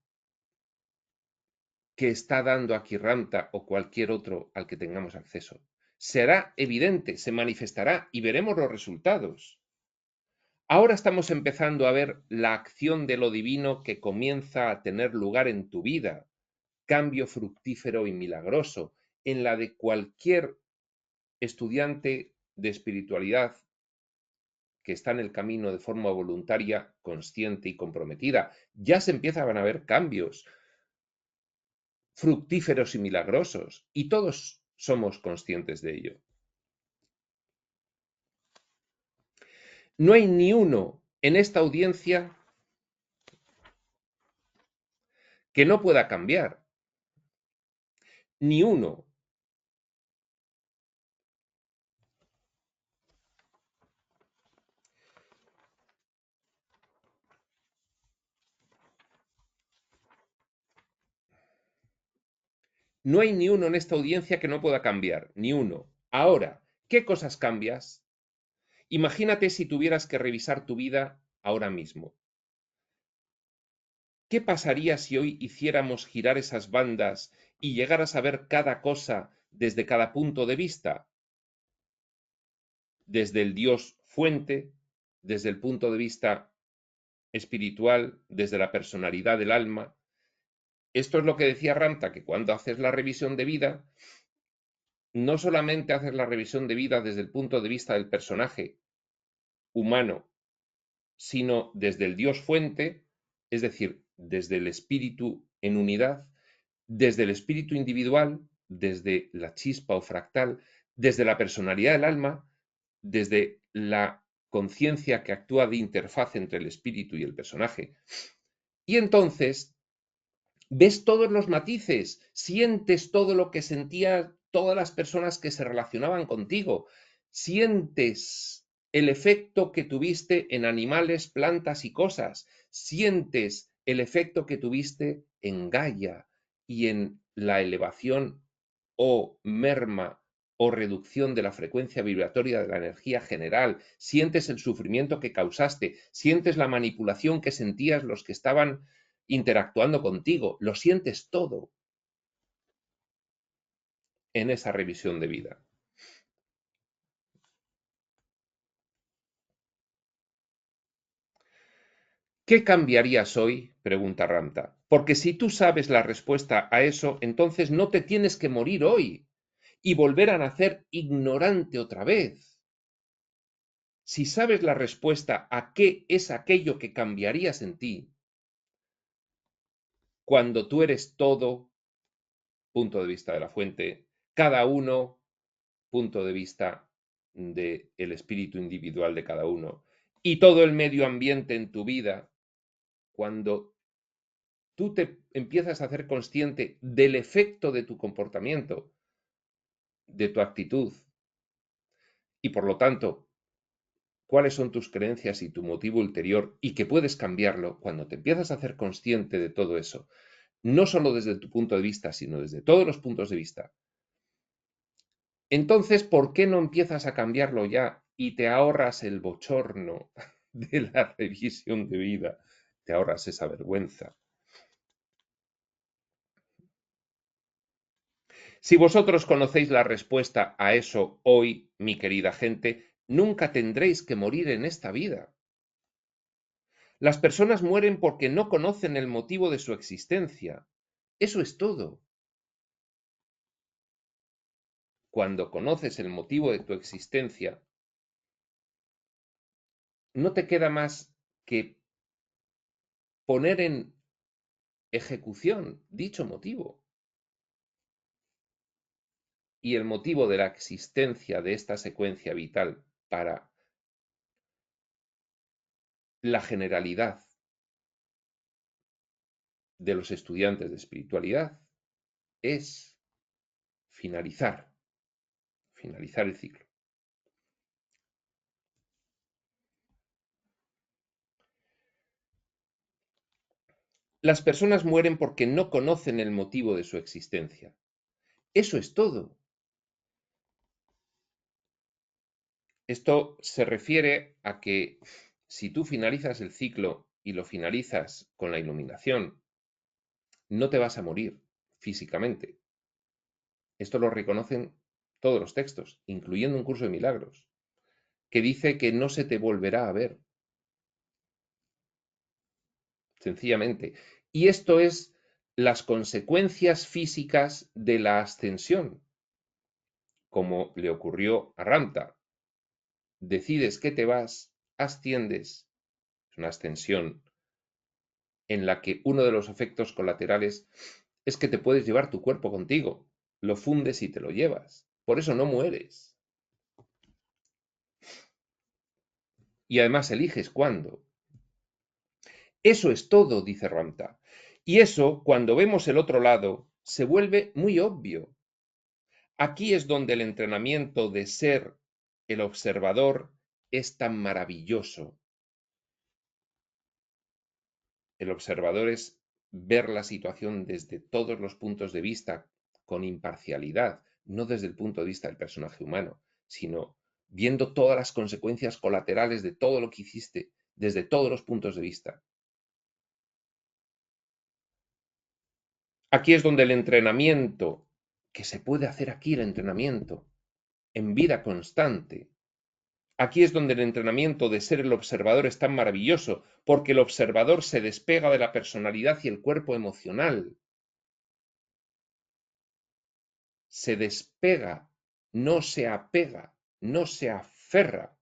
que está dando aquí Ranta o cualquier otro al que tengamos acceso. Será evidente, se manifestará y veremos los resultados. Ahora estamos empezando a ver la acción de lo divino que comienza a tener lugar en tu vida, cambio fructífero y milagroso, en la de cualquier estudiante de espiritualidad que está en el camino de forma voluntaria, consciente y comprometida. Ya se empiezan a ver cambios fructíferos y milagrosos, y todos somos conscientes de ello. No hay ni uno en esta audiencia que no pueda cambiar. Ni uno. No hay ni uno en esta audiencia que no pueda cambiar. Ni uno. Ahora, ¿qué cosas cambias? Imagínate si tuvieras que revisar tu vida ahora mismo. ¿Qué pasaría si hoy hiciéramos girar esas bandas y llegaras a ver cada cosa desde cada punto de vista? Desde el Dios fuente, desde el punto de vista espiritual, desde la personalidad del alma. Esto es lo que decía Ranta, que cuando haces la revisión de vida, no solamente haces la revisión de vida desde el punto de vista del personaje, humano, sino desde el Dios fuente, es decir, desde el espíritu en unidad, desde el espíritu individual, desde la chispa o fractal, desde la personalidad del alma, desde la conciencia que actúa de interfaz entre el espíritu y el personaje. Y entonces ves todos los matices, sientes todo lo que sentían todas las personas que se relacionaban contigo, sientes el efecto que tuviste en animales, plantas y cosas, sientes el efecto que tuviste en Gaia y en la elevación o merma o reducción de la frecuencia vibratoria de la energía general, sientes el sufrimiento que causaste, sientes la manipulación que sentías los que estaban interactuando contigo, lo sientes todo en esa revisión de vida. ¿Qué cambiarías hoy? Pregunta Ramta. Porque si tú sabes la respuesta a eso, entonces no te tienes que morir hoy y volver a nacer ignorante otra vez. Si sabes la respuesta a qué es aquello que cambiarías en ti, cuando tú eres todo, punto de vista de la fuente, cada uno, punto de vista del espíritu individual de cada uno, y todo el medio ambiente en tu vida, cuando tú te empiezas a hacer consciente del efecto de tu comportamiento, de tu actitud, y por lo tanto, cuáles son tus creencias y tu motivo ulterior, y que puedes cambiarlo, cuando te empiezas a hacer consciente de todo eso, no solo desde tu punto de vista, sino desde todos los puntos de vista, entonces, ¿por qué no empiezas a cambiarlo ya y te ahorras el bochorno de la revisión de vida? Te ahorras esa vergüenza. Si vosotros conocéis la respuesta a eso hoy, mi querida gente, nunca tendréis que morir en esta vida. Las personas mueren porque no conocen el motivo de su existencia. Eso es todo. Cuando conoces el motivo de tu existencia, no te queda más que poner en ejecución dicho motivo. Y el motivo de la existencia de esta secuencia vital para la generalidad de los estudiantes de espiritualidad es finalizar el ciclo. Las personas mueren porque no conocen el motivo de su existencia. Eso es todo. Esto se refiere a que si tú finalizas el ciclo y lo finalizas con la iluminación, no te vas a morir físicamente. Esto lo reconocen todos los textos, incluyendo un curso de milagros, que dice que no se te volverá a ver, sencillamente. Y esto es las consecuencias físicas de la ascensión, como le ocurrió a Ramta. Decides que te vas, asciendes, es una ascensión en la que uno de los efectos colaterales es que te puedes llevar tu cuerpo contigo, lo fundes y te lo llevas. Por eso no mueres. Y además eliges cuándo. Eso es todo, dice Ramta. Y eso, cuando vemos el otro lado, se vuelve muy obvio. Aquí es donde el entrenamiento de ser el observador es tan maravilloso. El observador es ver la situación desde todos los puntos de vista, con imparcialidad, no desde el punto de vista del personaje humano, sino viendo todas las consecuencias colaterales de todo lo que hiciste desde todos los puntos de vista. Aquí es donde el entrenamiento, que se puede hacer aquí el entrenamiento, en vida constante. Aquí es donde el entrenamiento de ser el observador es tan maravilloso, porque el observador se despega de la personalidad y el cuerpo emocional. Se despega, no se apega, no se aferra.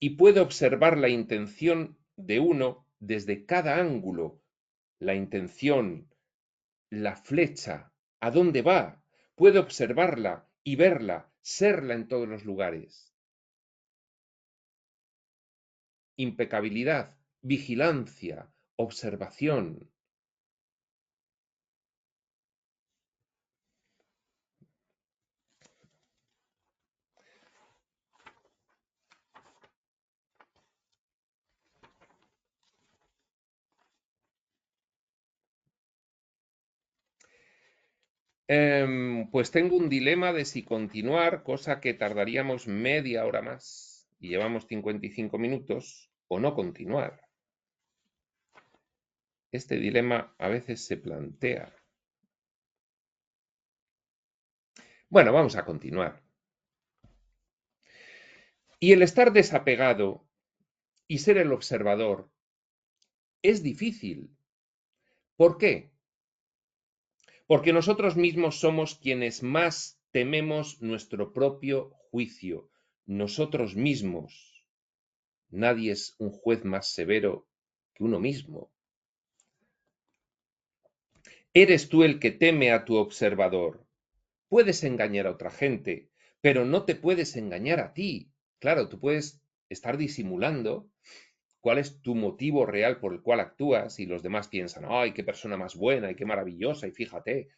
y puede observar la intención de uno desde cada ángulo, la intención, la flecha, a dónde va, puede observarla y verla, serla en todos los lugares. Impecabilidad, vigilancia, observación. Pues tengo un dilema de si continuar, cosa que tardaríamos media hora más y llevamos 55 minutos, o no continuar. Este dilema a veces se plantea. Bueno, vamos a continuar. Y el estar desapegado y ser el observador es difícil. ¿Por qué? Porque nosotros mismos somos quienes más tememos nuestro propio juicio, nosotros mismos. Nadie es un juez más severo que uno mismo. Eres tú el que teme a tu observador. Puedes engañar a otra gente, pero no te puedes engañar a ti. Claro, tú puedes estar disimulando cuál es tu motivo real por el cual actúas y los demás piensan, ay, qué persona más buena y qué maravillosa y fíjate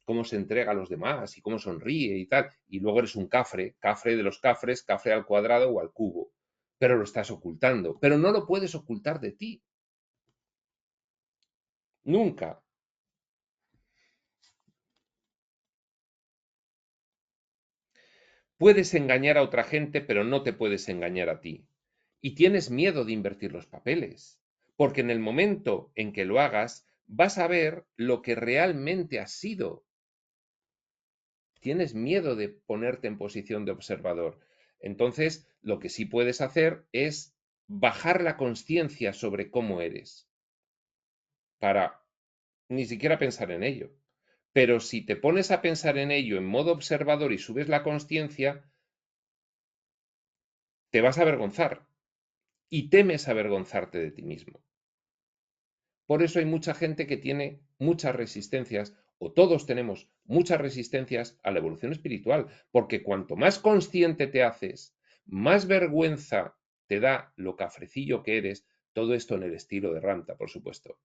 cómo se entrega a los demás y cómo sonríe y tal. Y luego eres un cafre, cafre de los cafres, cafre al cuadrado o al cubo. Pero lo estás ocultando, pero no lo puedes ocultar de ti. Nunca. Puedes engañar a otra gente, pero no te puedes engañar a ti. Y tienes miedo de invertir los papeles, porque en el momento en que lo hagas, vas a ver lo que realmente has sido. Tienes miedo de ponerte en posición de observador. Entonces, lo que sí puedes hacer es bajar la conciencia sobre cómo eres, para ni siquiera pensar en ello. Pero si te pones a pensar en ello en modo observador y subes la conciencia, te vas a avergonzar y temes avergonzarte de ti mismo. Por eso hay mucha gente que tiene muchas resistencias, o todos tenemos muchas resistencias a la evolución espiritual, porque cuanto más consciente te haces, más vergüenza te da lo cafrecillo que eres, todo esto en el estilo de Ramta, por supuesto.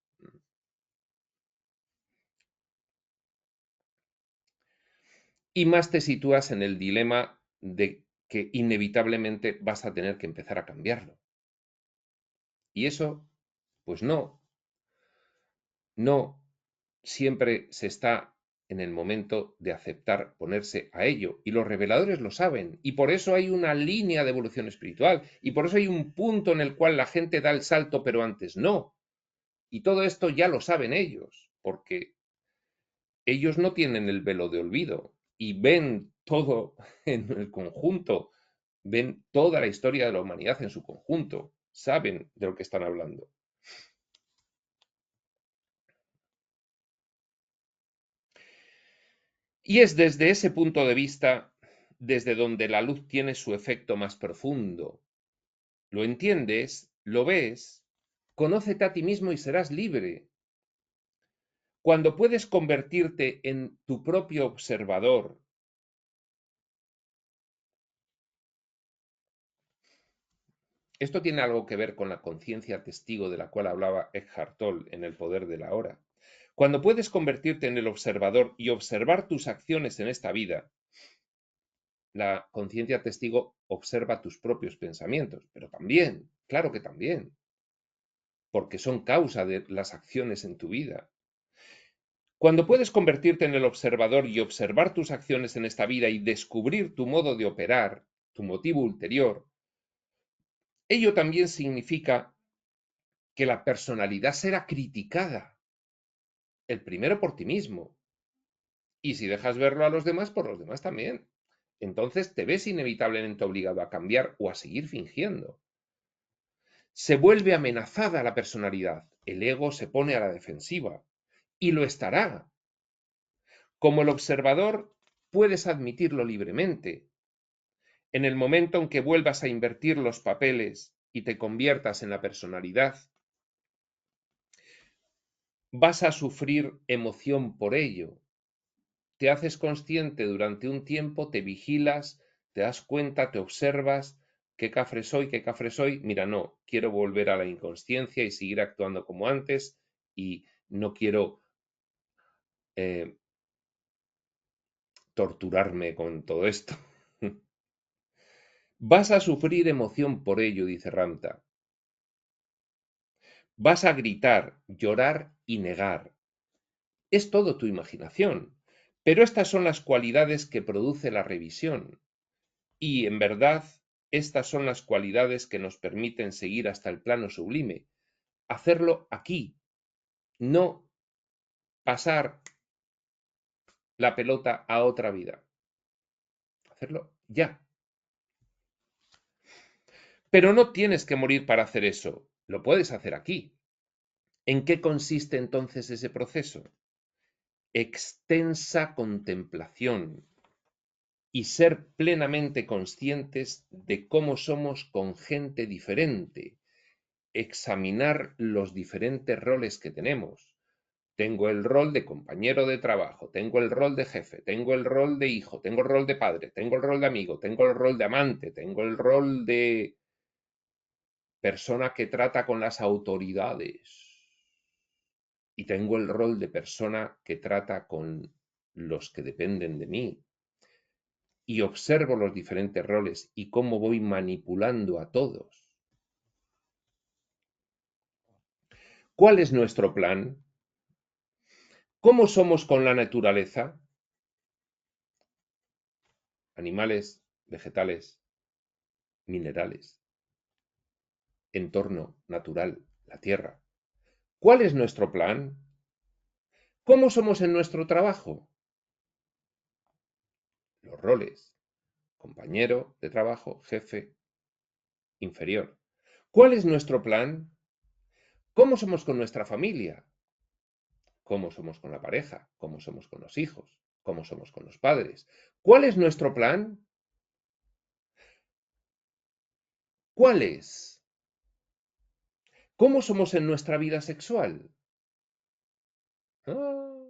Y más te sitúas en el dilema de que inevitablemente vas a tener que empezar a cambiarlo. Y eso, pues no siempre se está en el momento de aceptar ponerse a ello. Y los reveladores lo saben. Y por eso hay una línea de evolución espiritual. Y por eso hay un punto en el cual la gente da el salto, pero antes no. Y todo esto ya lo saben ellos, porque ellos no tienen el velo de olvido y ven todo en el conjunto, ven toda la historia de la humanidad en su conjunto, saben de lo que están hablando. Y es desde ese punto de vista desde donde la luz tiene su efecto más profundo. Lo entiendes, lo ves, conócete a ti mismo y serás libre. Cuando puedes convertirte en tu propio observador, esto tiene algo que ver con la conciencia testigo de la cual hablaba Eckhart Tolle en El poder de la hora. Cuando puedes convertirte en el observador y observar tus acciones en esta vida, la conciencia testigo observa tus propios pensamientos, pero también, claro que también, porque son causa de las acciones en tu vida. Cuando puedes convertirte en el observador y observar tus acciones en esta vida y descubrir tu modo de operar, tu motivo ulterior, ello también significa que la personalidad será criticada, el primero por ti mismo, y si dejas verlo a los demás, por los demás también. Entonces te ves inevitablemente obligado a cambiar o a seguir fingiendo. Se vuelve amenazada la personalidad, el ego se pone a la defensiva, y lo estará. Como el observador, puedes admitirlo libremente. En el momento en que vuelvas a invertir los papeles y te conviertas en la personalidad, vas a sufrir emoción por ello. Te haces consciente durante un tiempo, te vigilas, te das cuenta, te observas, qué cafre soy, mira, no, quiero volver a la inconsciencia y seguir actuando como antes y no quiero torturarme con todo esto. Vas a sufrir emoción por ello, dice Ramta. Vas a gritar, llorar y negar. Es todo tu imaginación, pero estas son las cualidades que produce la revisión. Y, en verdad, estas son las cualidades que nos permiten seguir hasta el plano sublime. Hacerlo aquí, no pasar la pelota a otra vida. Hacerlo ya. Pero no tienes que morir para hacer eso. Lo puedes hacer aquí. ¿En qué consiste entonces ese proceso? Extensa contemplación y ser plenamente conscientes de cómo somos con gente diferente, examinar los diferentes roles que tenemos. Tengo el rol de compañero de trabajo, tengo el rol de jefe, tengo el rol de hijo, tengo el rol de padre, tengo el rol de amigo, tengo el rol de amante, tengo el rol de persona que trata con las autoridades y tengo el rol de persona que trata con los que dependen de mí. Y observo los diferentes roles y cómo voy manipulando a todos. ¿Cuál es nuestro plan? ¿Cómo somos con la naturaleza? Animales, vegetales, minerales, entorno natural, la tierra. ¿Cuál es nuestro plan? ¿Cómo somos en nuestro trabajo? Los roles, compañero de trabajo, jefe, inferior. ¿Cuál es nuestro plan? ¿Cómo somos con nuestra familia? ¿Cómo somos con la pareja? ¿Cómo somos con los hijos? ¿Cómo somos con los padres? ¿Cuál es nuestro plan? ¿Cuál es? ¿Cómo somos en nuestra vida sexual? Ah.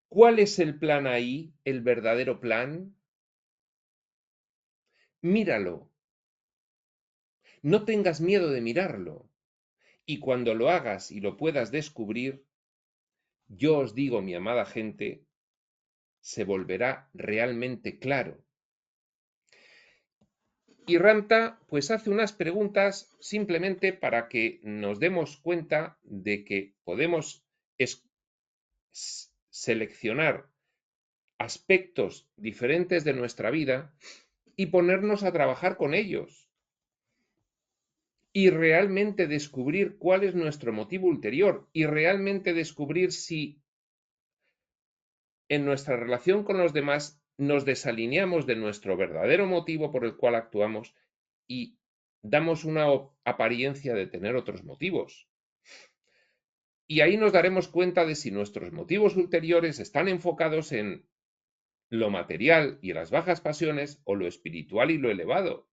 ¿Cuál es el plan ahí? ¿El verdadero plan? Míralo. No tengas miedo de mirarlo. Y cuando lo hagas y lo puedas descubrir, yo os digo, mi amada gente, se volverá realmente claro. Y Ramta pues hace unas preguntas simplemente para que nos demos cuenta de que podemos seleccionar aspectos diferentes de nuestra vida y ponernos a trabajar con ellos y realmente descubrir cuál es nuestro motivo ulterior y realmente descubrir si en nuestra relación con los demás nos desalineamos de nuestro verdadero motivo por el cual actuamos y damos una apariencia de tener otros motivos. Y ahí nos daremos cuenta de si nuestros motivos ulteriores están enfocados en lo material y las bajas pasiones o lo espiritual y lo elevado.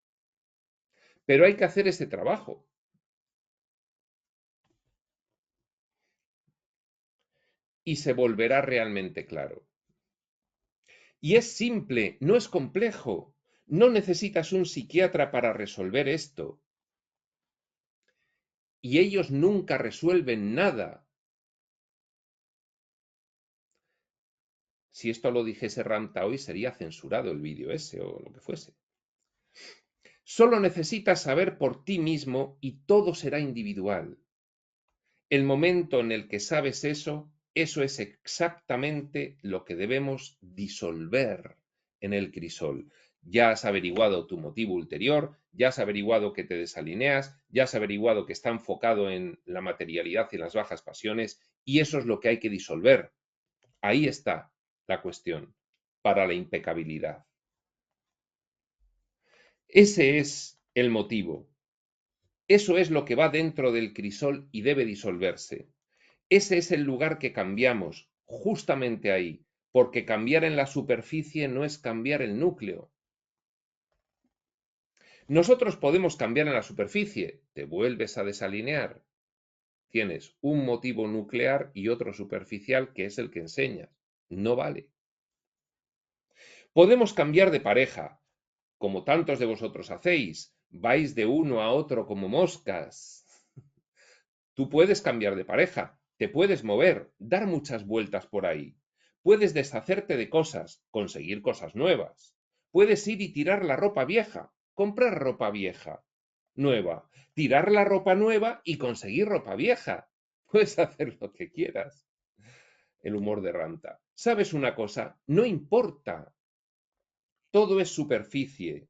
Pero hay que hacer ese trabajo. Y se volverá realmente claro. Y es simple, no es complejo. No necesitas un psiquiatra para resolver esto. Y ellos nunca resuelven nada. Si esto lo dijese Ramta hoy, sería censurado el vídeo ese o lo que fuese. Solo necesitas saber por ti mismo y todo será individual. El momento en el que sabes eso, eso es exactamente lo que debemos disolver en el crisol. Ya has averiguado tu motivo ulterior, ya has averiguado que te desalineas, ya has averiguado que está enfocado en la materialidad y las bajas pasiones, y eso es lo que hay que disolver. Ahí está la cuestión para la impecabilidad. Ese es el motivo. Eso es lo que va dentro del crisol y debe disolverse. Ese es el lugar que cambiamos, justamente ahí, porque cambiar en la superficie no es cambiar el núcleo. Nosotros podemos cambiar en la superficie, te vuelves a desalinear. Tienes un motivo nuclear y otro superficial que es el que enseñas. No vale. Podemos cambiar de pareja, como tantos de vosotros hacéis. Vais de uno a otro como moscas. Tú puedes cambiar de pareja, te puedes mover, dar muchas vueltas por ahí. Puedes deshacerte de cosas, conseguir cosas nuevas. Puedes ir y tirar la ropa vieja, comprar ropa vieja, nueva, tirar la ropa nueva y conseguir ropa vieja. Puedes hacer lo que quieras. El humor de Ranta. ¿Sabes una cosa? No importa. Todo es superficie.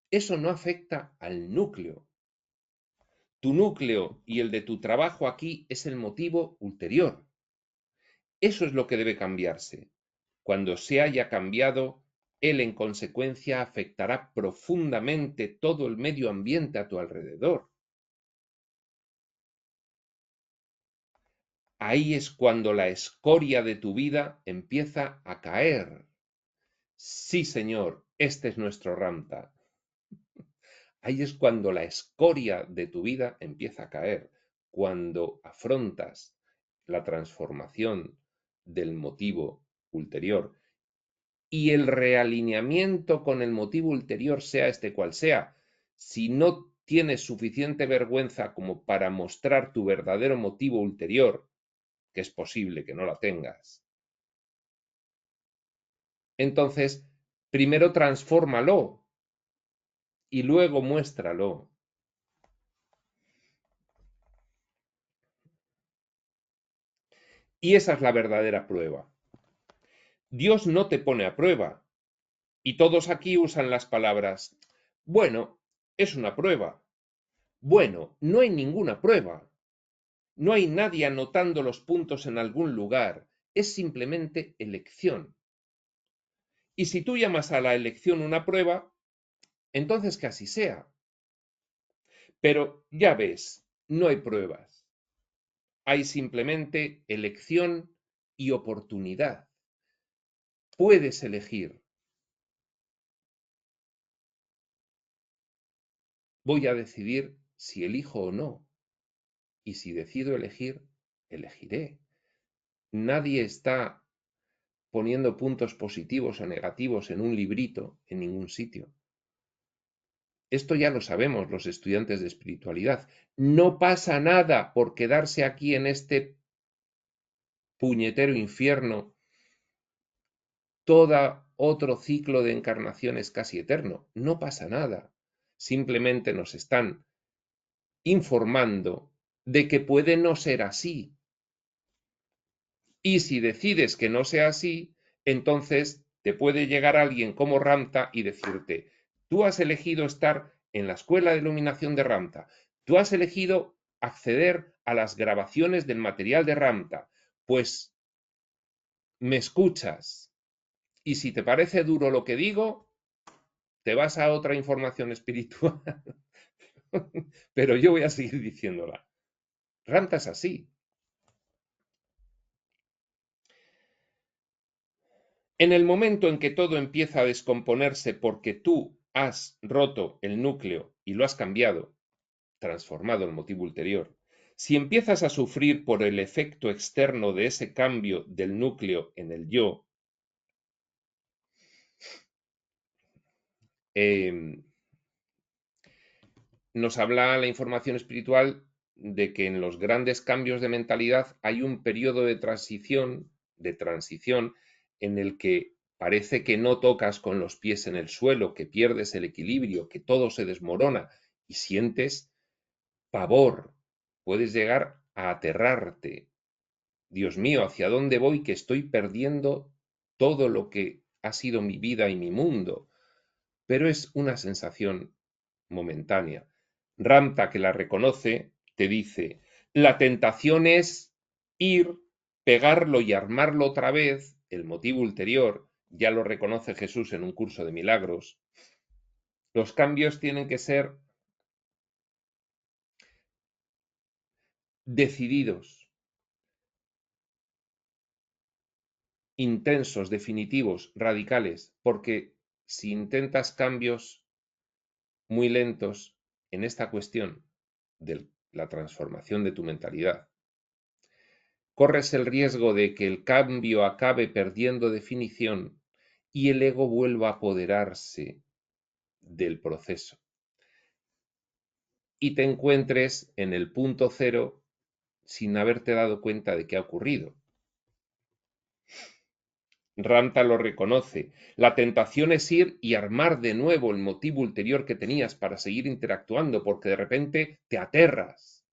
Eso no afecta al núcleo. Tu núcleo y el de tu trabajo aquí es el motivo ulterior. Eso es lo que debe cambiarse. Cuando se haya cambiado, él en consecuencia afectará profundamente todo el medio ambiente a tu alrededor. Ahí es cuando la escoria de tu vida empieza a caer. Sí, señor, este es nuestro Ramta. Ahí es cuando la escoria de tu vida empieza a caer, cuando afrontas la transformación del motivo ulterior y el realineamiento con el motivo ulterior, sea este cual sea. Si no tienes suficiente vergüenza como para mostrar tu verdadero motivo ulterior, que es posible que no la tengas, entonces primero transfórmalo y luego muéstralo. Y esa es la verdadera prueba. Dios no te pone a prueba. Y todos aquí usan las palabras, bueno, es una prueba. Bueno, no hay ninguna prueba. No hay nadie anotando los puntos en algún lugar. Es simplemente elección. Y si tú llamas a la elección una prueba, entonces que así sea. Pero ya ves, no hay pruebas. Hay simplemente elección y oportunidad. Puedes elegir. Voy a decidir si elijo o no. Y si decido elegir, elegiré. Nadie está poniendo puntos positivos o negativos en un librito en ningún sitio. Esto ya lo sabemos los estudiantes de espiritualidad. No pasa nada por quedarse aquí en este puñetero infierno todo otro ciclo de encarnaciones casi eterno. No pasa nada. Simplemente nos están informando de que puede no ser así. Y si decides que no sea así, entonces te puede llegar alguien como Ramta y decirte, tú has elegido estar en la escuela de iluminación de Ramta, tú has elegido acceder a las grabaciones del material de Ramta, pues me escuchas. Y si te parece duro lo que digo, te vas a otra información espiritual. Pero yo voy a seguir diciéndola. Ramta es así. En el momento en que todo empieza a descomponerse porque tú has roto el núcleo y lo has cambiado, transformado el motivo ulterior, si empiezas a sufrir por el efecto externo de ese cambio del núcleo en el yo, nos habla la información espiritual de que en los grandes cambios de mentalidad hay un periodo de transición en el que parece que no tocas con los pies en el suelo, que pierdes el equilibrio, que todo se desmorona y sientes pavor. Puedes llegar a aterrarte. Dios mío, ¿hacia dónde voy? Que estoy perdiendo todo lo que ha sido mi vida y mi mundo. Pero es una sensación momentánea. Ramta, que la reconoce, te dice, la tentación es ir, pegarlo y armarlo otra vez, el motivo ulterior, ya lo reconoce Jesús en un curso de milagros. Los cambios tienen que ser decididos intensos, definitivos, radicales, porque si intentas cambios muy lentos en esta cuestión de la transformación de tu mentalidad, corres el riesgo de que el cambio acabe perdiendo definición y el ego vuelva a apoderarse del proceso y te encuentres en el punto cero sin haberte dado cuenta de qué ha ocurrido. Ramta lo reconoce. La tentación es ir y armar de nuevo el motivo ulterior que tenías para seguir interactuando, porque de repente te aterras.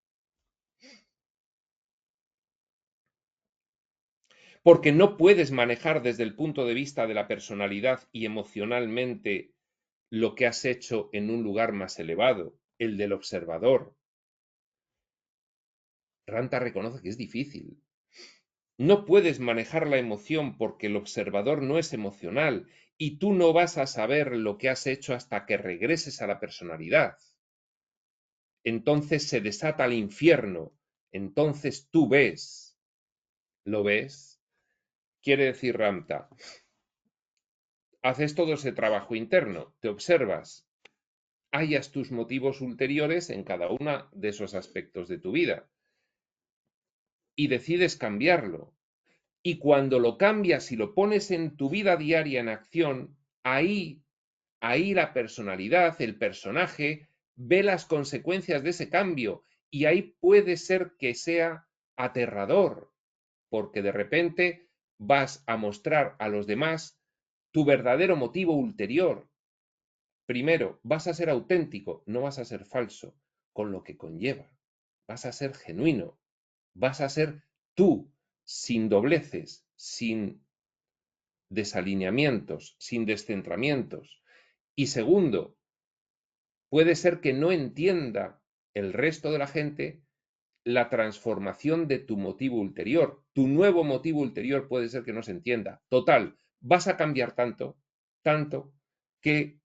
Porque no puedes manejar desde el punto de vista de la personalidad y emocionalmente lo que has hecho en un lugar más elevado, el del observador. Ramta reconoce que es difícil. No puedes manejar la emoción porque el observador no es emocional y tú no vas a saber lo que has hecho hasta que regreses a la personalidad. Entonces se desata el infierno. Entonces tú ves. ¿Lo ves? Quiere decir Ramta, haces todo ese trabajo interno, te observas, hallas tus motivos ulteriores en cada uno de esos aspectos de tu vida y decides cambiarlo. Y cuando lo cambias y lo pones en tu vida diaria en acción, ahí la personalidad, el personaje, ve las consecuencias de ese cambio y ahí puede ser que sea aterrador, porque de repente vas a mostrar a los demás tu verdadero motivo ulterior. Primero, vas a ser auténtico, no vas a ser falso, con lo que conlleva. Vas a ser genuino, vas a ser tú, sin dobleces, sin desalineamientos, sin descentramientos. Y segundo, puede ser que no entienda el resto de la gente la transformación de tu motivo ulterior. Tu nuevo motivo ulterior puede ser que no se entienda. Total, vas a cambiar tanto, que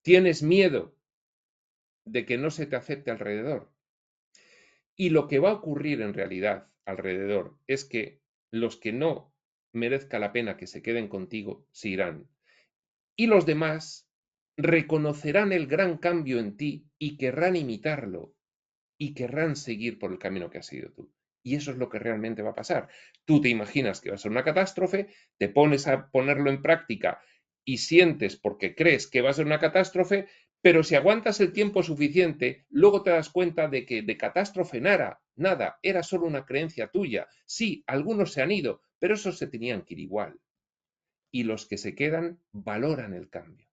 tienes miedo de que no se te acepte alrededor. Y lo que va a ocurrir en realidad alrededor es que los que no merezca la pena que se queden contigo se irán. Y los demás reconocerán el gran cambio en ti y querrán imitarlo y querrán seguir por el camino que has seguido tú. Y eso es lo que realmente va a pasar. Tú te imaginas que va a ser una catástrofe, te pones a ponerlo en práctica y sientes porque crees que va a ser una catástrofe, pero si aguantas el tiempo suficiente, luego te das cuenta de que de catástrofe nada, era solo una creencia tuya. Sí, algunos se han ido, pero esos se tenían que ir igual. Y los que se quedan valoran el cambio.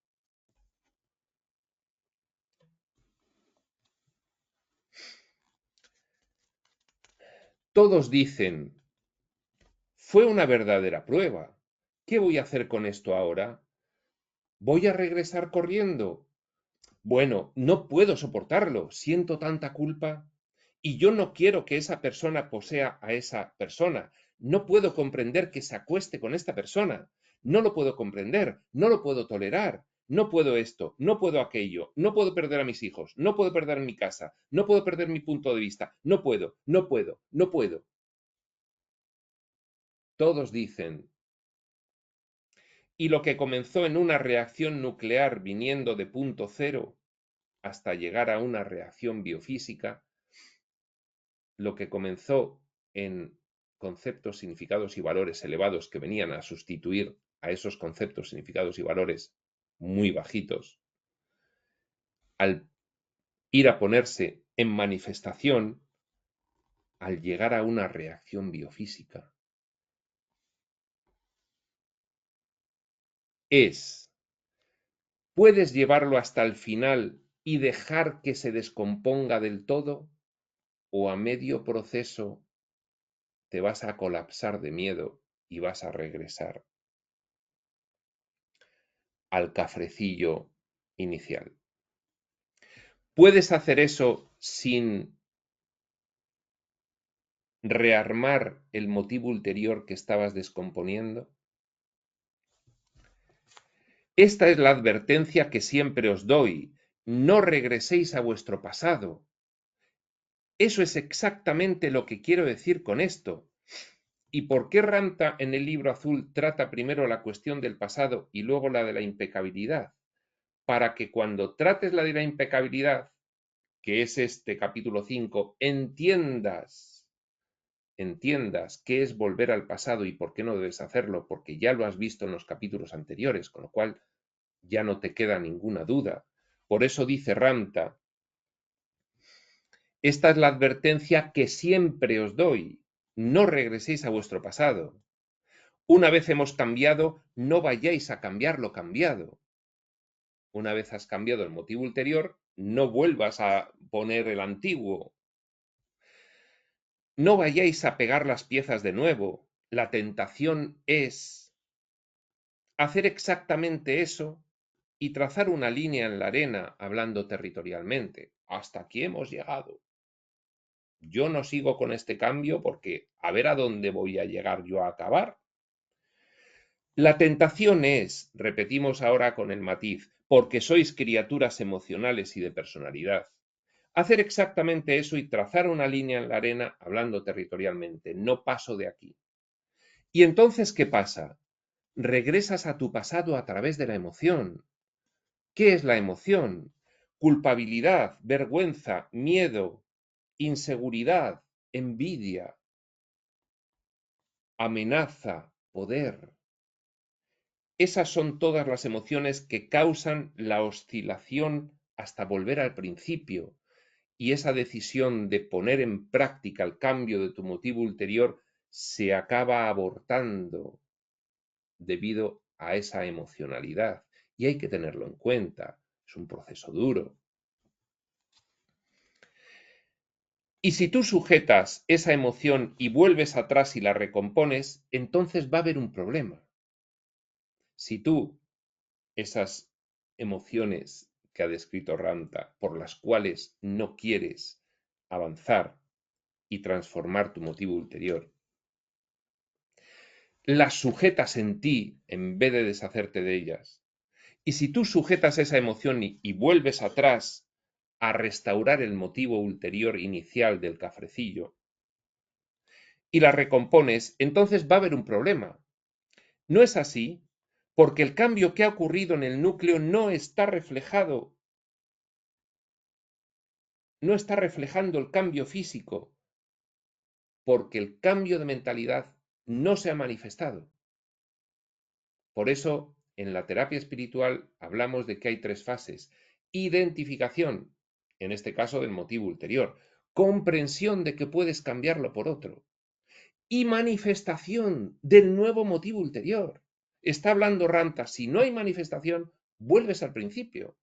Todos dicen, fue una verdadera prueba. ¿Qué voy a hacer con esto ahora? ¿Voy a regresar corriendo? Bueno, no puedo soportarlo, siento tanta culpa. Y yo no quiero que esa persona posea a esa persona. No puedo comprender que se acueste con esta persona. No lo puedo comprender, no lo puedo tolerar. No puedo esto, no puedo aquello, no puedo perder a mis hijos, no puedo perder mi casa, no puedo perder mi punto de vista. No puedo, no puedo, no puedo. Todos dicen, y lo que comenzó en una reacción nuclear viniendo de punto cero hasta llegar a una reacción biofísica, lo que comenzó en conceptos, significados y valores elevados que venían a sustituir a esos conceptos, significados y valores muy bajitos, al ir a ponerse en manifestación, al llegar a una reacción biofísica, ¿puedes llevarlo hasta el final y dejar que se descomponga del todo? ¿O a medio proceso te vas a colapsar de miedo y vas a regresar al cafrecillo inicial? ¿Puedes hacer eso sin rearmar el motivo ulterior que estabas descomponiendo? Esta es la advertencia que siempre os doy. No regreséis a vuestro pasado. Eso es exactamente lo que quiero decir con esto. ¿Y por qué Ramta en el libro azul trata primero la cuestión del pasado y luego la de la impecabilidad? Para que cuando trates la de la impecabilidad, que es este capítulo 5, entiendas qué es volver al pasado y por qué no debes hacerlo, porque ya lo has visto en los capítulos anteriores, con lo cual ya no te queda ninguna duda. Por eso dice Ramta, esta es la advertencia que siempre os doy, no regreséis a vuestro pasado. Una vez hemos cambiado, no vayáis a cambiar lo cambiado. Una vez has cambiado el motivo ulterior, no vuelvas a poner el antiguo. No vayáis a pegar las piezas de nuevo. La tentación es hacer exactamente eso y trazar una línea en la arena hablando territorialmente. Hasta aquí hemos llegado. Yo no sigo con este cambio porque a ver a dónde voy a llegar yo a acabar. La tentación es, repetimos ahora con el matiz, porque sois criaturas emocionales y de personalidad, hacer exactamente eso y trazar una línea en la arena hablando territorialmente. No paso de aquí. ¿Y entonces qué pasa? Regresas a tu pasado a través de la emoción. ¿Qué es la emoción? Culpabilidad, vergüenza, miedo, inseguridad, envidia, amenaza, poder. Esas son todas las emociones que causan la oscilación hasta volver al principio, y esa decisión de poner en práctica el cambio de tu motivo ulterior se acaba abortando debido a esa emocionalidad. Y hay que tenerlo en cuenta. Es un proceso duro. Y si tú sujetas esa emoción y vuelves atrás y la recompones, entonces va a haber un problema. Si tú esas emociones que ha descrito Ramta, por las cuales no quieres avanzar y transformar tu motivo ulterior, las sujetas en ti en vez de deshacerte de ellas. Y si tú sujetas esa emoción y vuelves atrás a restaurar el motivo ulterior inicial del cafrecillo y la recompones, entonces va a haber un problema. No es así, porque el cambio que ha ocurrido en el núcleo no está reflejando el cambio físico, porque el cambio de mentalidad no se ha manifestado. Por eso, en la terapia espiritual hablamos de que hay 3 fases. Identificación, en este caso del motivo ulterior. Comprensión de que puedes cambiarlo por otro. Y manifestación del nuevo motivo ulterior. Está hablando Ramta, si no hay manifestación, vuelves al principio.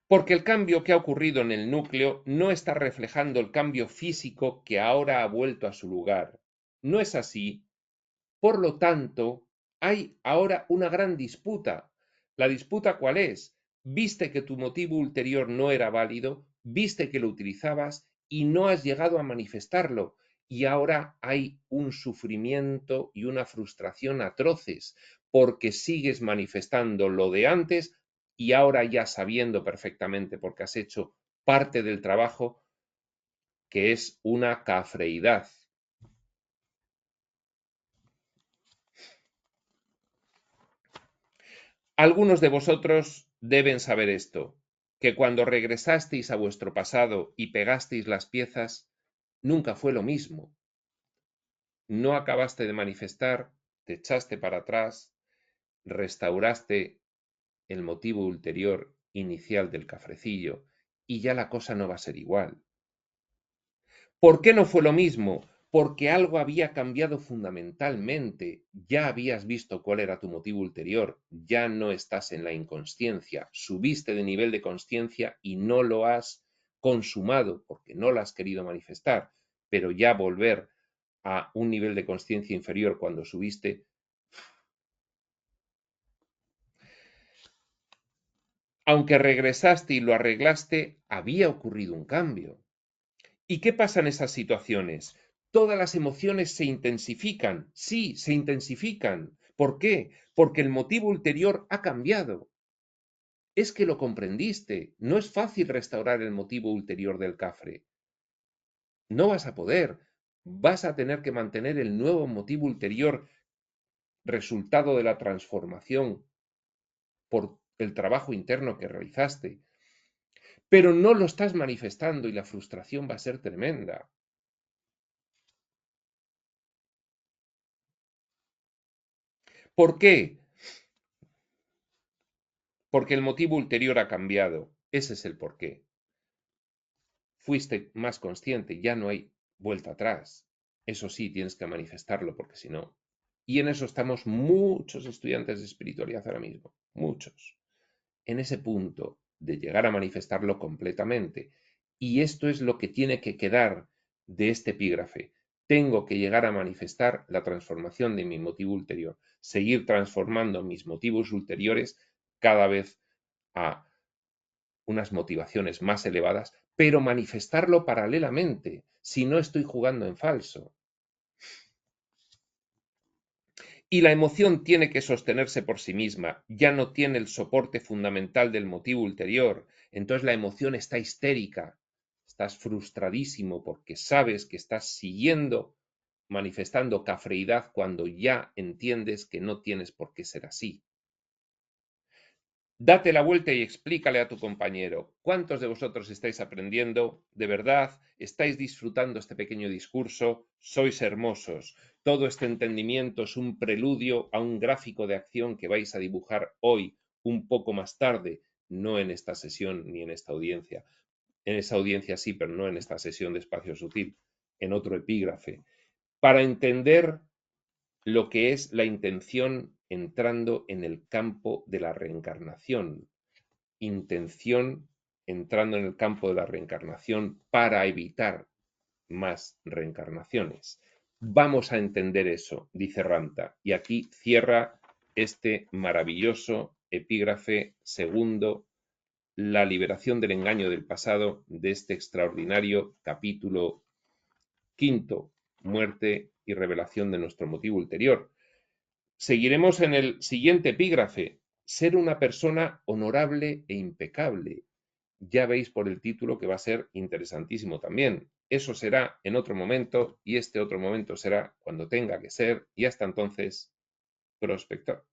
Porque el cambio que ha ocurrido en el núcleo no está reflejando el cambio físico que ahora ha vuelto a su lugar. No es así. Por lo tanto, hay ahora una gran disputa. ¿La disputa cuál es? Viste que tu motivo ulterior no era válido, viste que lo utilizabas y no has llegado a manifestarlo. Y ahora hay un sufrimiento y una frustración atroces porque sigues manifestando lo de antes y ahora ya sabiendo perfectamente porque has hecho parte del trabajo que es una cafreidad. Algunos de vosotros deben saber esto, que cuando regresasteis a vuestro pasado y pegasteis las piezas, nunca fue lo mismo. No acabaste de manifestar, te echaste para atrás, restauraste el motivo ulterior inicial del cafrecillo y ya la cosa no va a ser igual. ¿Por qué no fue lo mismo? Porque algo había cambiado fundamentalmente. Ya habías visto cuál era tu motivo ulterior, ya no estás en la inconsciencia, subiste de nivel de consciencia y no lo has consumado porque no lo has querido manifestar, pero ya volver a un nivel de consciencia inferior cuando subiste, aunque regresaste y lo arreglaste, había ocurrido un cambio. ¿Y qué pasa en esas situaciones? Todas las emociones se intensifican. Sí, se intensifican. ¿Por qué? Porque el motivo ulterior ha cambiado. es que lo comprendiste. No es fácil restaurar el motivo ulterior del cafre. No vas a poder. Vas a tener que mantener el nuevo motivo ulterior, resultado de la transformación por el trabajo interno que realizaste. Pero no lo estás manifestando y la frustración va a ser tremenda. ¿Por qué? Porque el motivo ulterior ha cambiado. Ese es el porqué. Fuiste más consciente, ya no hay vuelta atrás. Eso sí, tienes que manifestarlo porque si no. Y en eso estamos muchos estudiantes de espiritualidad ahora mismo, muchos. En ese punto de llegar a manifestarlo completamente. Y esto es lo que tiene que quedar de este epígrafe. Tengo que llegar a manifestar la transformación de mi motivo ulterior, seguir transformando mis motivos ulteriores cada vez a unas motivaciones más elevadas, pero manifestarlo paralelamente, si no estoy jugando en falso. Y la emoción tiene que sostenerse por sí misma, ya no tiene el soporte fundamental del motivo ulterior, entonces la emoción está histérica, estás frustradísimo porque sabes que estás siguiendo manifestando cafreidad cuando ya entiendes que no tienes por qué ser así. Date la vuelta y explícale a tu compañero. ¿Cuántos de vosotros estáis aprendiendo? ¿De verdad? ¿Estáis disfrutando este pequeño discurso? Sois hermosos. Todo este entendimiento es un preludio a un gráfico de acción que vais a dibujar hoy, un poco más tarde, no en esta sesión ni en esta audiencia. En esa audiencia sí, pero no en esta sesión de Espacio Sutil, en otro epígrafe. Para entender lo que es la intención entrando en el campo de la reencarnación. Intención entrando en el campo de la reencarnación para evitar más reencarnaciones. Vamos a entender eso, dice Ramta. Y aquí cierra este maravilloso epígrafe segundo, la liberación del engaño del pasado, de este extraordinario capítulo quinto, muerte y revelación de nuestro motivo ulterior. Seguiremos en el siguiente epígrafe, ser una persona honorable e impecable. Ya veis por el título que va a ser interesantísimo también. Eso será en otro momento y este otro momento será cuando tenga que ser y hasta entonces, prospector.